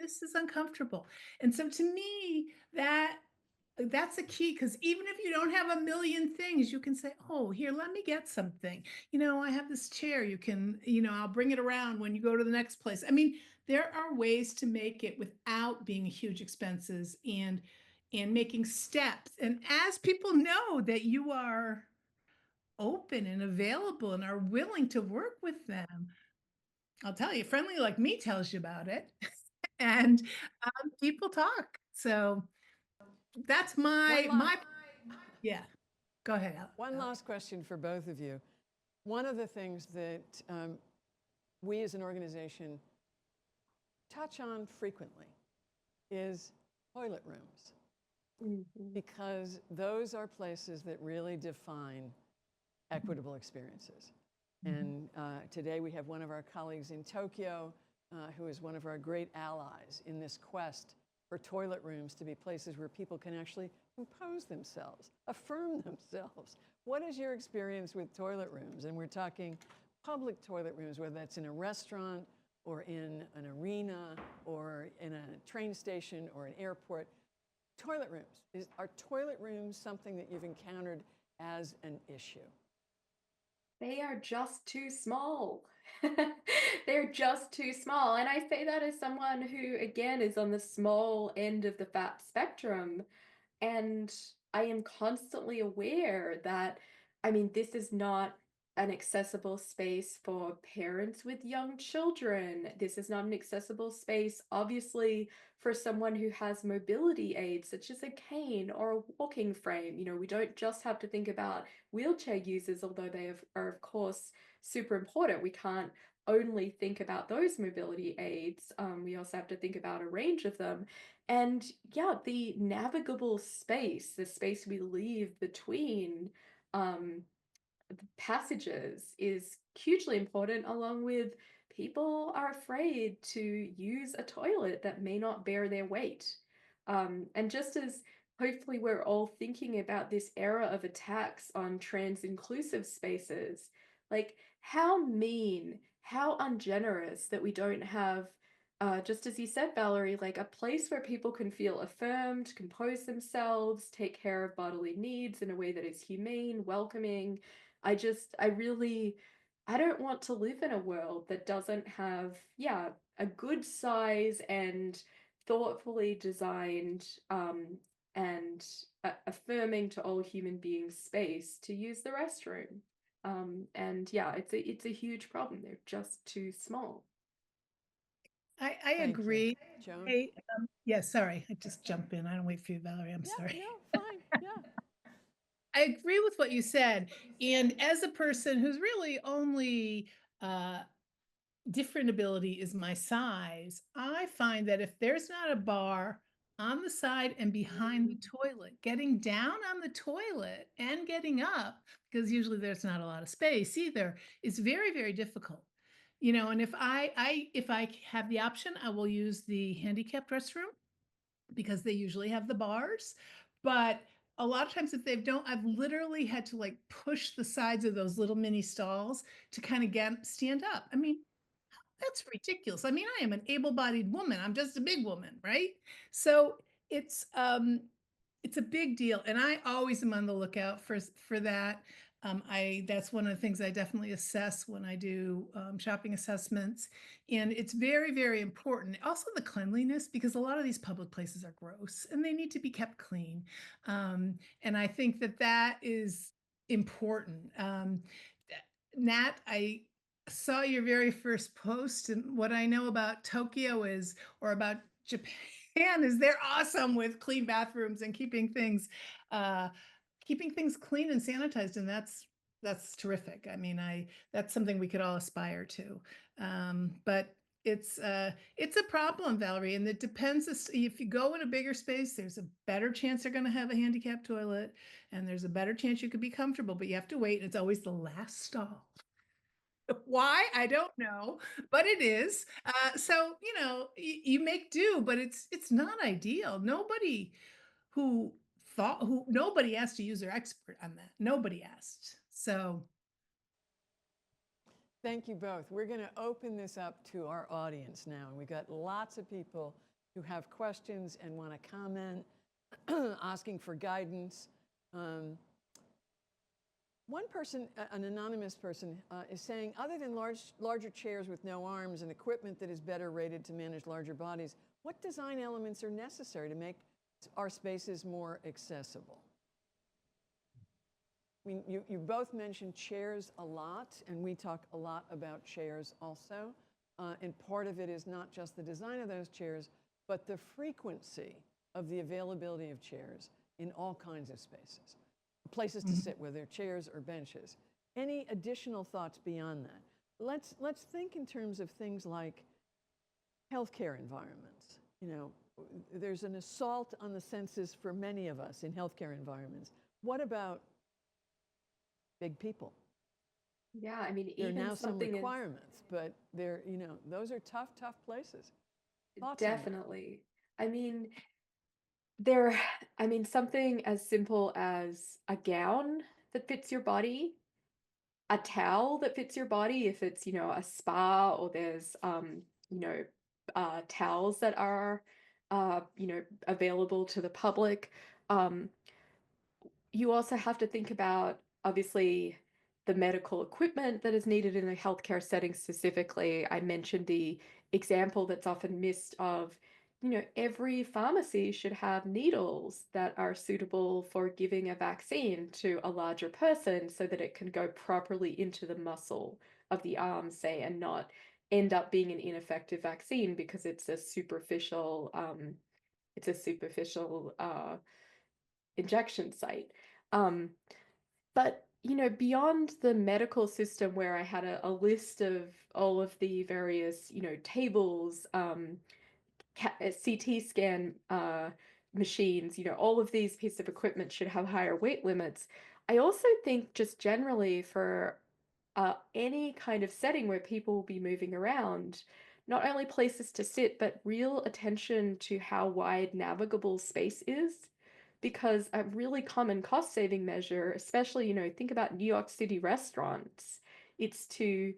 This is uncomfortable." And so to me, that's a key, because even if you don't have a million things, you can say, "Oh, here, let me get something. I have this chair. You can, I'll bring it around when you go to the next place." I mean, there are ways to make it without being huge expenses, and making steps. And as people know that you are open and available and are willing to work with them, I'll tell you, Friendly Like Me tells you about it. And people talk. So that's One my last, yeah. Go ahead, one last question for both of you. One of the things that we as an organization touch on frequently is toilet rooms, because those are places that really define equitable experiences. And today we have one of our colleagues in Tokyo who is one of our great allies in this quest for toilet rooms to be places where people can actually compose themselves, affirm themselves. What is your experience with toilet rooms? And we're talking public toilet rooms, whether that's in a restaurant or in an arena or in a train station or an airport. Toilet rooms. Are toilet rooms something that you've encountered as an issue? They are just too small. They're just too small. And I say that as someone who, again, is on the small end of the fat spectrum. And I am constantly aware that, I mean, this is not an accessible space for parents with young children. This is not an accessible space, obviously, for someone who has mobility aids, such as a cane or a walking frame. You know, we don't just have to think about wheelchair users, although they are, of course, super important. We can't only think about those mobility aids. We also have to think about a range of them. And yeah, the navigable space, the space we leave between the passages is hugely important, along with people are afraid to use a toilet that may not bear their weight. And just as hopefully we're all thinking about this era of attacks on trans inclusive spaces, like how mean, how ungenerous that we don't have, just as you said, Valerie, like a place where people can feel affirmed, compose themselves, take care of bodily needs in a way that is humane, welcoming. I really, I don't want to live in a world that doesn't have, yeah, a good size and thoughtfully designed, and affirming to all human beings space to use the restroom. And yeah, it's a huge problem. They're just too small. I Thank you. agree. Joan? Hey, yeah, sorry, I just jump in. I don't wait for you, Valerie. I'm sorry. No, fine. Yeah. I agree with what you said. And as a person who's really only different ability is my size, I find that if there's not a bar on the side and behind the toilet, getting down on the toilet and getting up, because usually there's not a lot of space either, is very, very difficult. You know, and if I have the option, I will use the handicapped restroom because they usually have the bars. But a lot of times if they don't, I've literally had to like push the sides of those little mini stalls to kind of get stand up. I mean, that's ridiculous. I mean, I am an able-bodied woman. I'm just a big woman, right? So it's a big deal, and I always am on the lookout for that. I That's one of the things I definitely assess when I do shopping assessments, and it's very, very important. Also, the cleanliness, because a lot of these public places are gross and they need to be kept clean. And I think that that is important. Nat, I saw your very first post, and what I know about Tokyo is, or about Japan, is they're awesome with clean bathrooms and uh, keeping things clean and sanitized, and that's terrific. I mean, that's something we could all aspire to. But it's a problem, Valerie, and it depends. If you go in a bigger space, there's a better chance they're going to have a handicapped toilet, and there's a better chance you could be comfortable, but you have to wait, and it's always the last stall. Why? I don't know, but it is. So, you know, you make do, but it's not ideal. Who Nobody asked to use their expert on that. Nobody asked. So, Thank you both. We're going to open this up to our audience now. And we've got lots of people who have questions and want to comment, asking for guidance. One person, an anonymous person, is saying, other than larger chairs with no arms and equipment that is better rated to manage larger bodies, what design elements are necessary to make our spaces more accessible? I mean, you both mentioned chairs a lot, and we talk a lot about chairs also. And part of it is not just the design of those chairs, but the frequency of the availability of chairs in all kinds of spaces. Places to sit, whether they're chairs or benches. Any additional thoughts beyond that? Let's think in terms of things like healthcare environments. You know, there's an assault on the senses for many of us in healthcare environments. What about big people? Yeah, I mean, There are even now some something requirements, but they're, you know, those are tough places. Thoughts on that? definitely. I mean, I mean, something as simple as a gown that fits your body, a towel that fits your body, if it's, you know, a spa or there's towels that are, available to the public. Um, you also have to think about, obviously, the medical equipment that is needed in a healthcare setting specifically. I mentioned the example that's often missed of, every pharmacy should have needles that are suitable for giving a vaccine to a larger person so that it can go properly into the muscle of the arm, say, and not end up being an ineffective vaccine because it's a superficial injection site. Um, but, beyond the medical system where I had a list of all of the various, tables, CT scan machines, all of these pieces of equipment should have higher weight limits. I also think just generally for any kind of setting where people will be moving around, not only places to sit, but real attention to how wide navigable space is. Because a really common cost saving measure, especially, think about New York City restaurants, it's to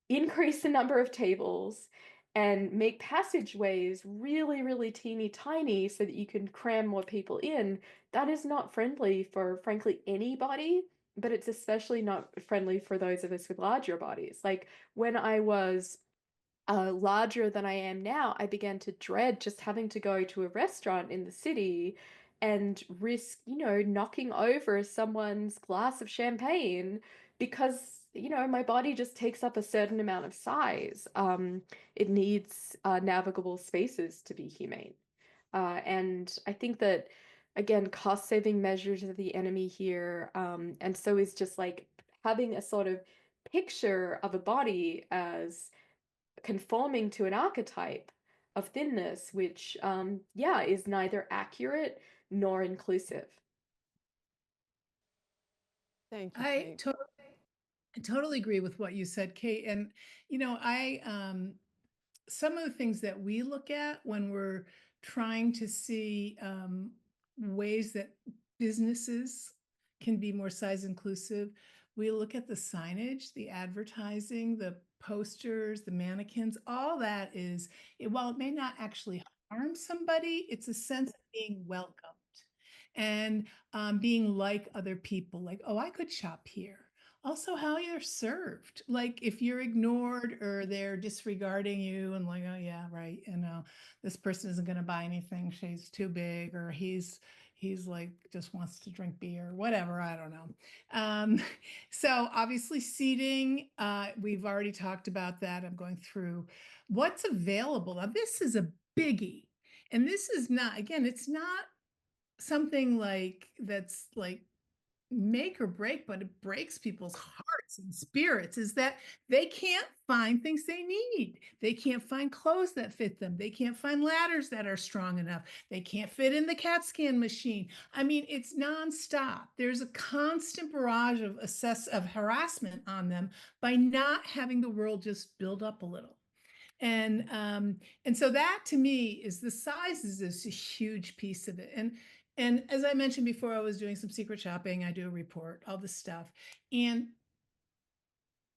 increase the number of tables and make passageways really, really teeny tiny so that you can cram more people in. That is not friendly for, frankly, anybody, but it's especially not friendly for those of us with larger bodies. Like when I was larger than I am now, I began to dread just having to go to a restaurant in the city and risk, knocking over someone's glass of champagne because, my body just takes up a certain amount of size. It needs navigable spaces to be humane. And I think that, again, cost saving measures are the enemy here. And so is just like having a sort of picture of a body as conforming to an archetype of thinness, which, yeah, is neither accurate nor inclusive. Thank you, I Kate. totally agree with what you said, Kate. And, some of the things that we look at when we're trying to see ways that businesses can be more size inclusive, we look at the signage, the advertising, the posters, the mannequins, all that is, while it may not actually harm somebody, it's a sense of being welcomed and being like other people, like, oh, I could shop here. Also, how you're served. Like if you're ignored or they're disregarding you and like, oh yeah, right, this person isn't going to buy anything. She's too big, or he's like just wants to drink beer, whatever. I don't know. Um, so obviously seating, we've already talked about that. I'm going through what's available. Now, this is a biggie. And this is not, again, it's not something like that's like make or break, but it breaks people's hearts and spirits is that they can't find things they need. They can't find clothes that fit them. They can't find ladders that are strong enough. They can't fit in the CAT scan machine. I mean, it's nonstop. There's a constant barrage of harassment on them by not having the world just build up a little. And so that to me is the sizes is a huge piece of it. And as I mentioned before, I was doing some secret shopping. I do a report, all this stuff. And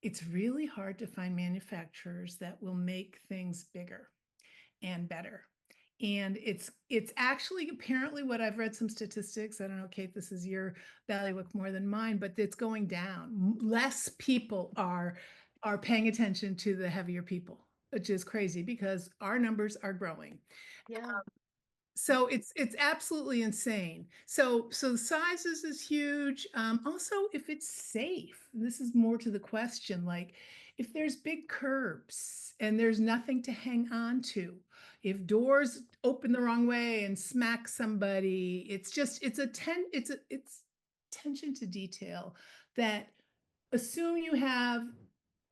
it's really hard to find manufacturers that will make things bigger and better. And it's actually apparently what I've read some statistics. I don't know, Kate, this is your bailiwick more than mine, but it's going down. Less people are paying attention to the heavier people, which is crazy because our numbers are growing. Yeah. So it's absolutely insane. So the sizes is huge. Also, if it's safe, and this is more to the question, like if there's big curbs and there's nothing to hang on to, if doors open the wrong way and smack somebody, it's attention to detail that assume you have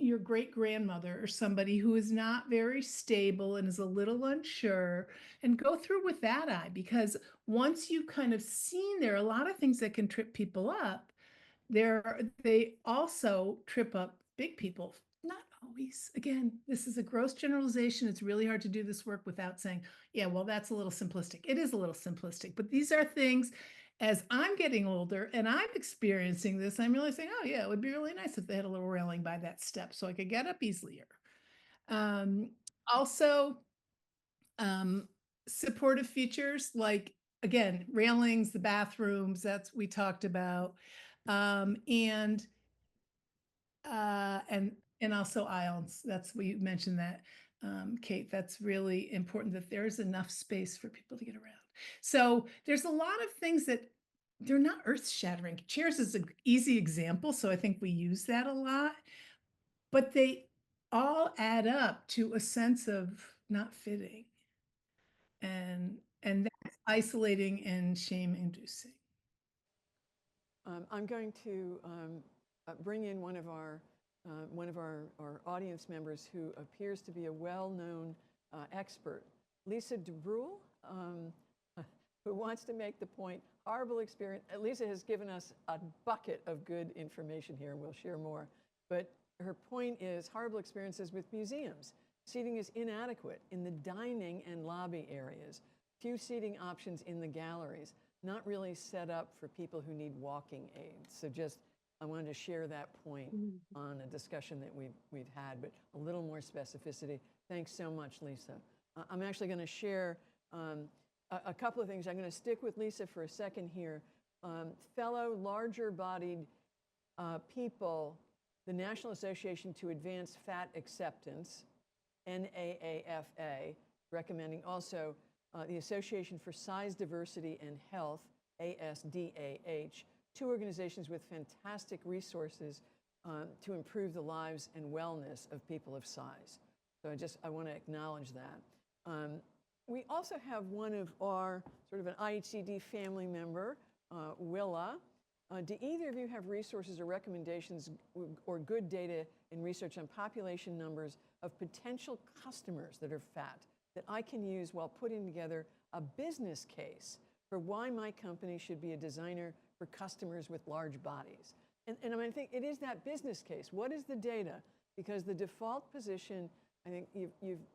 your great grandmother or somebody who is not very stable and is a little unsure, and go through with that eye, because once you kind of seen there are a lot of things that can trip people up. They also trip up big people. Not always. Again, this is a gross generalization. It's really hard to do this work without saying, yeah, well, that's a little simplistic. It is a little simplistic, but these are things as I'm getting older and I'm experiencing this, I'm realizing, oh yeah, it would be really nice if they had a little railing by that step so I could get up easier. Um, Also, supportive features like, again, railings, the bathrooms, that's we talked about, and also aisles. That's we mentioned that, Kate. That's really important that there's enough space for people to get around. So there's a lot of things that they're not earth shattering. Chairs is an easy example, so I think we use that a lot, but they all add up to a sense of not fitting, and that's isolating and shame inducing. I'm going to bring in one of our our audience members who appears to be a well-known expert, Lisa DeBrule, who wants to make the point, horrible experience. Lisa has given us a bucket of good information here, and we'll share more. But her point is horrible experiences with museums. Seating is inadequate in the dining and lobby areas. Few seating options in the galleries. Not really set up for people who need walking aids. So just, I wanted to share that point on a discussion that we've had, but a little more specificity. Thanks so much, Lisa. I'm actually going to share a couple of things. I'm going to stick with Lisa for a second here. Fellow larger-bodied people, the National Association to Advance Fat Acceptance, NAAFA, recommending also the Association for Size Diversity and Health, ASDAH, two organizations with fantastic resources to improve the lives and wellness of people of size. So I want to acknowledge that. We also have one of our sort of an IHCD family member, Willa. Do either of you have resources or recommendations or good data and research on population numbers of potential customers that are fat that I can use while putting together a business case for why my company should be a designer for customers with large bodies? And I mean, I think it is that business case. What is the data? Because the default position, I think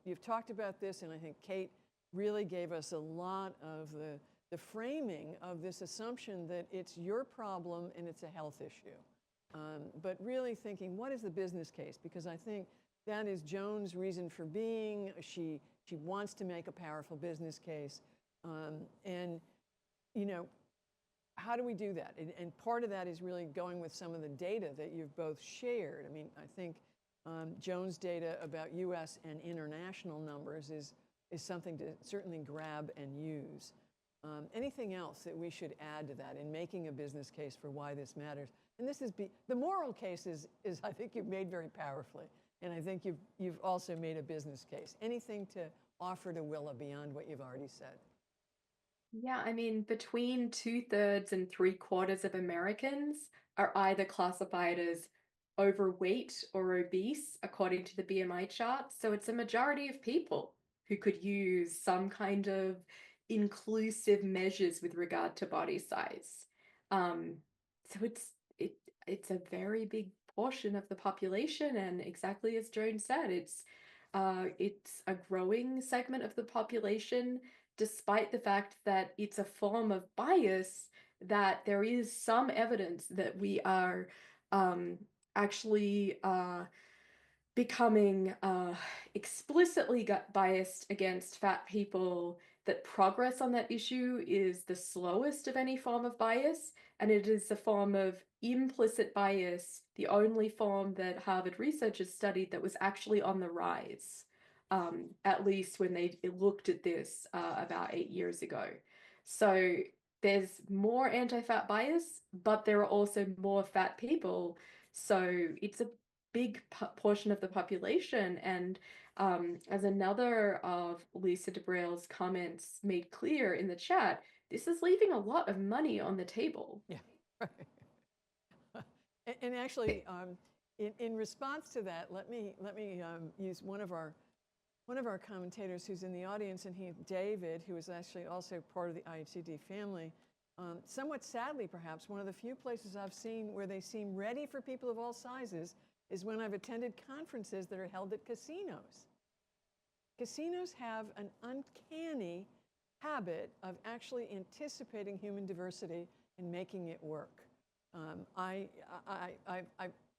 you've talked about this, and I think Kate really gave us a lot of the framing of this assumption that it's your problem and it's a health issue. But really thinking, what is the business case? Because I think that is Joan's reason for being. She wants to make a powerful business case. And, you know, how do we do that? And part of that is really going with some of the data that you've both shared. I mean, I think Joan's data about US and international numbers is something to certainly grab and use. Anything else that we should add to that in making a business case for why this matters? And this is the moral case is I think you've made very powerfully. And I think you've also made a business case. Anything to offer to Willa beyond what you've already said? Yeah, I mean, between 2/3 and 3/4 of Americans are either classified as overweight or obese, according to the BMI chart. So it's a majority of people who could use some kind of inclusive measures with regard to body size. So it's a very big portion of the population, and exactly as Joan said, it's a growing segment of the population, despite the fact that it's a form of bias, that there is some evidence that we are actually becoming explicitly biased against fat people, that progress on that issue is the slowest of any form of bias, and it is a form of implicit bias, the only form that Harvard researchers studied that was actually on the rise, at least when they looked at this about 8 years ago. So there's more anti-fat bias, but there are also more fat people. So it's a big portion of the population. And as another of Lisa DeBrule's comments made clear in the chat, this is leaving a lot of money on the table. Yeah. And actually, in response to that, let me use one of our commentators who's in the audience, and David, who is actually also part of the IHCD family. Somewhat sadly, perhaps, one of the few places I've seen where they seem ready for people of all sizes is when I've attended conferences that are held at casinos. Casinos have an uncanny habit of actually anticipating human diversity and making it work. I've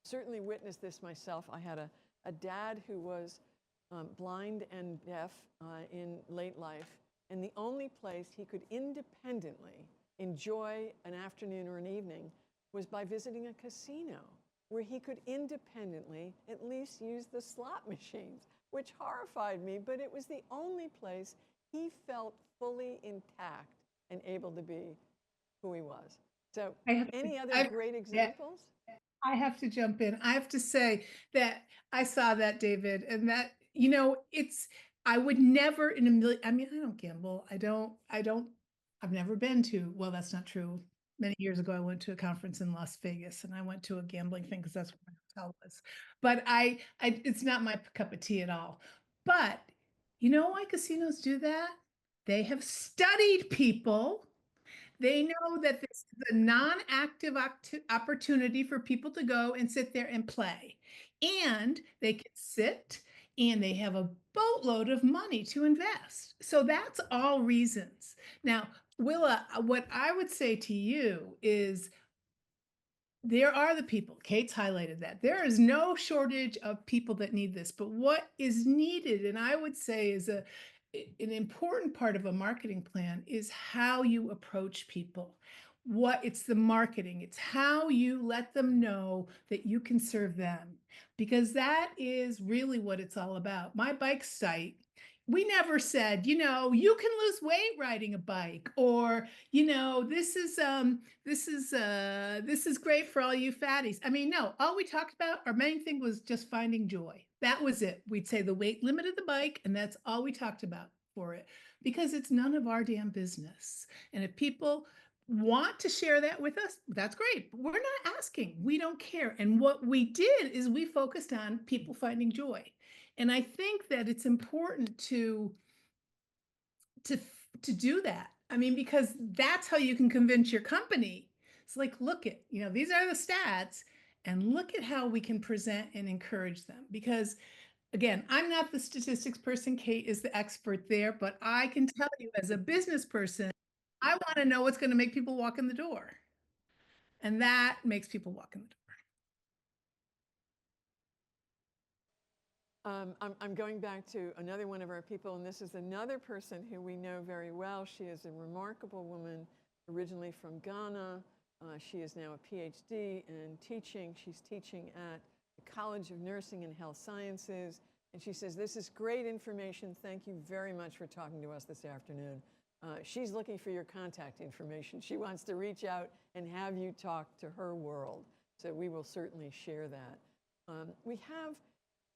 certainly witnessed this myself. I had a dad who was blind and deaf in late life, and the only place he could independently enjoy an afternoon or an evening was by visiting a casino where he could independently at least use the slot machines, which horrified me, but it was the only place he felt fully intact and able to be who he was. So any other great examples? I have to jump in. I have to say that I saw that, David, and that, I would never in a million, I mean, I don't gamble. I've never been to, well, that's not true. Many years ago, I went to a conference in Las Vegas and I went to a gambling thing because that's where my hotel was. But it's not my cup of tea at all. But you know why casinos do that? They have studied people. They know that this is a non-active opportunity for people to go and sit there and play. And they can sit and they have a boatload of money to invest. So that's all reasons. Now, Willa, what I would say to you is there are the people, Kate's highlighted that. There is no shortage of people that need this, but what is needed, and I would say is an important part of a marketing plan, is how you approach people. It's the marketing, it's how you let them know that you can serve them, because that is really what it's all about. My bike site, we never said, you can lose weight riding a bike, or, this is great for all you fatties. I mean, no, all we talked about, our main thing was just finding joy. That was it. We'd say the weight limit of the bike, and that's all we talked about for it, because it's none of our damn business. And if people want to share that with us, that's great. But we're not asking. We don't care. And what we did is we focused on people finding joy. And I think that it's important to do that. I mean, because that's how you can convince your company. It's like, look at, these are the stats, and look at how we can present and encourage them. Because again, I'm not the statistics person. Kate is the expert there, but I can tell you as a business person, I want to know what's going to make people walk in the door. And that makes people walk in the door. I'm going back to another one of our people, and this is another person who we know very well. She is a remarkable woman, originally from Ghana. She is now a PhD in teaching. She's teaching at the College of Nursing and Health Sciences. And she says, this is great information. Thank you very much for talking to us this afternoon. She's looking for your contact information. She wants to reach out and have you talk to her world. So we will certainly share that.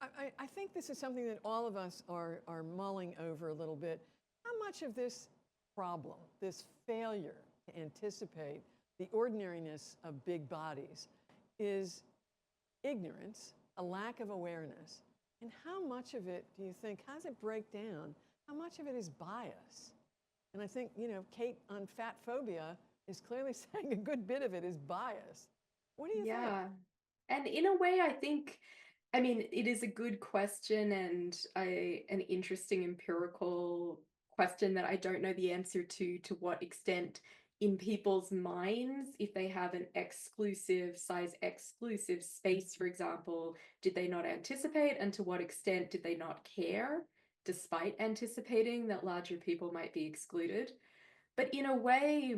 I think this is something that all of us are mulling over a little bit. How much of this problem, this failure to anticipate the ordinariness of big bodies, is ignorance, a lack of awareness? And how much of it do you think, how does it break down? How much of it is bias? And I think, Kate on fat phobia is clearly saying a good bit of it is bias. What do you think? Yeah. And in a way, I mean, it is a good question and an interesting empirical question that I don't know the answer to what extent in people's minds, if they have an size exclusive space, for example, did they not anticipate, and to what extent did they not care, despite anticipating that larger people might be excluded? But in a way,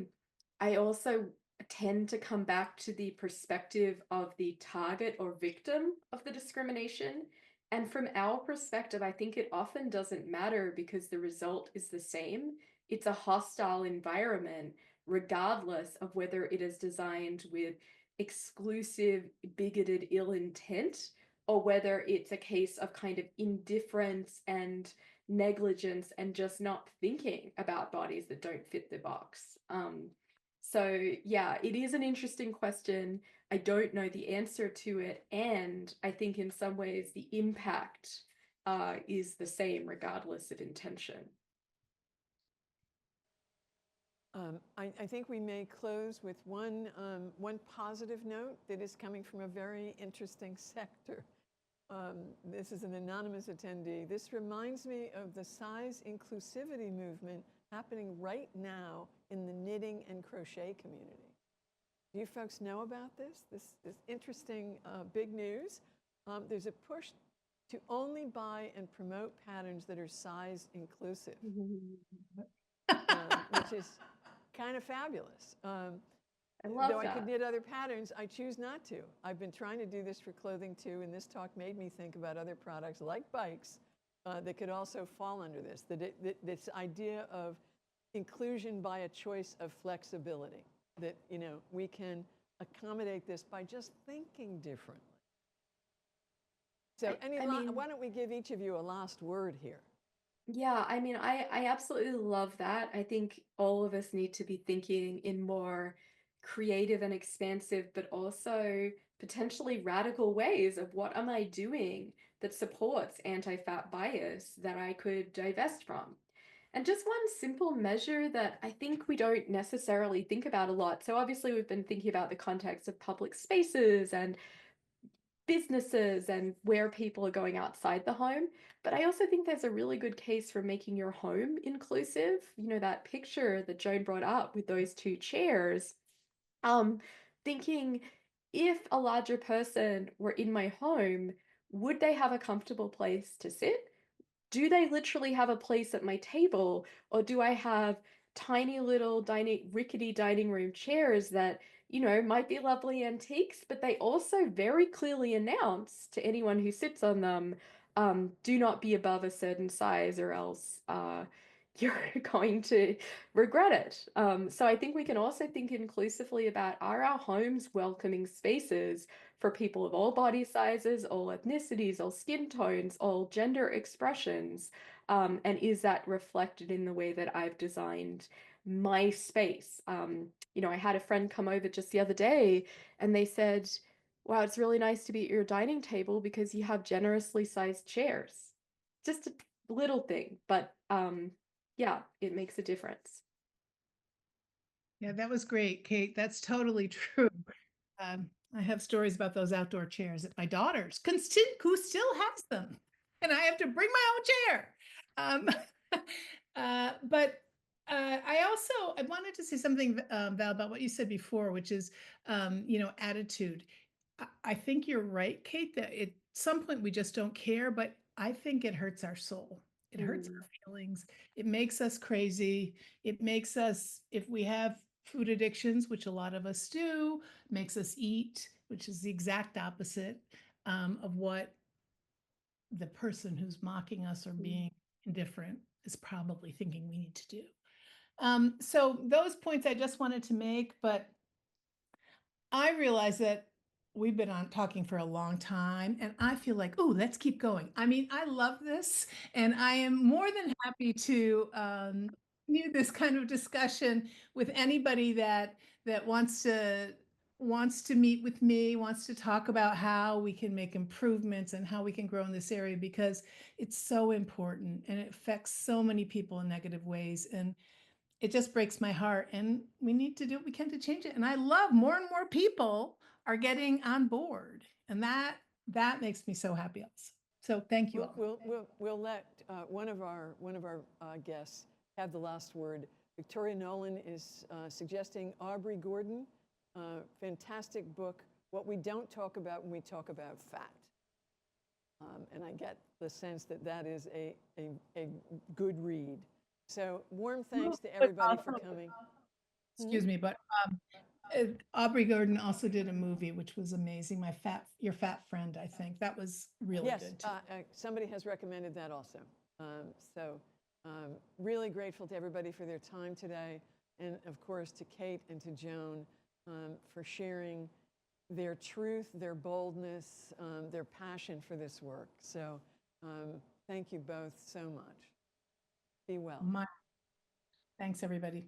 I also tend to come back to the perspective of the target or victim of the discrimination. And from our perspective, I think it often doesn't matter because the result is the same. It's a hostile environment, regardless of whether it is designed with exclusive, bigoted ill intent, or whether it's a case of kind of indifference and negligence and just not thinking about bodies that don't fit the box. So yeah, it is an interesting question. I don't know the answer to it, and I think in some ways the impact is the same regardless of intention. I think we may close with one positive note that is coming from a very interesting sector. This is an anonymous attendee. This reminds me of the ZIZE Inclusivity movement happening right now in the knitting and crochet community. Do you folks know about this? This interesting big news. There's a push to only buy and promote patterns that are size inclusive, which is kind of fabulous. I love Though I that. could knit other patterns, I choose not to. I've been trying to do this for clothing too, and this talk made me think about other products like bikes that could also fall under this. This idea of inclusion by a choice of flexibility, that we can accommodate this by just thinking differently. So why don't we give each of you a last word here? Yeah, I mean, I absolutely love that. I think all of us need to be thinking in more creative and expansive, but also potentially radical ways of what am I doing that supports anti-fat bias that I could divest from. And just one simple measure that I think we don't necessarily think about a lot. So obviously we've been thinking about the context of public spaces and businesses and where people are going outside the home. But I also think there's a really good case for making your home inclusive. You know, that picture that Joan brought up with those two chairs, thinking if a larger person were in my home, would they have a comfortable place to sit? Do they literally have a place at my table, or do I have tiny little rickety dining room chairs that, might be lovely antiques, but they also very clearly announce to anyone who sits on them, do not be above a certain size or else you're going to regret it. So I think we can also think inclusively about, are our homes welcoming spaces for people of all body sizes, all ethnicities, all skin tones, all gender expressions? And is that reflected in the way that I've designed my space? I had a friend come over just the other day and they said, wow, it's really nice to be at your dining table because you have generously sized chairs. Just a little thing, but yeah, it makes a difference. Yeah, that was great, Kate. That's totally true. I have stories about those outdoor chairs at my daughter's, who still has them, and I have to bring my own chair. But I wanted to say something, Val, about what you said before, which is, attitude. I think you're right, Kate, that at some point we just don't care, but I think it hurts our soul. It hurts our feelings. It makes us crazy. It makes us, if we have food addictions, which a lot of us do, makes us eat, which is the exact opposite of what the person who's mocking us or being indifferent is probably thinking we need to do. So those points I just wanted to make, but I realize that we've been on talking for a long time and I feel like, oh, let's keep going. I mean, I love this and I am more than happy to do this kind of discussion with anybody that wants to meet with me, wants to talk about how we can make improvements and how we can grow in this area, because it's so important and it affects so many people in negative ways. And it just breaks my heart, and we need to do what we can to change it. And I love more and more people are getting on board, and that makes me so happy also. So thank you all. We'll let one of our guests have the last word. Victoria Nolan is suggesting Aubrey Gordon, fantastic book, What We Don't Talk About When We Talk About Fat. And I get the sense that that is a good read. So warm thanks to everybody for coming. Excuse me, but Aubrey Gordon also did a movie which was amazing. Your Fat Friend, I think that was really good too. Somebody has recommended that also. Really grateful to everybody for their time today, and of course to Kate and to Joan for sharing their truth, their boldness, their passion for this work. So thank you both so much. Be well. Thanks, everybody.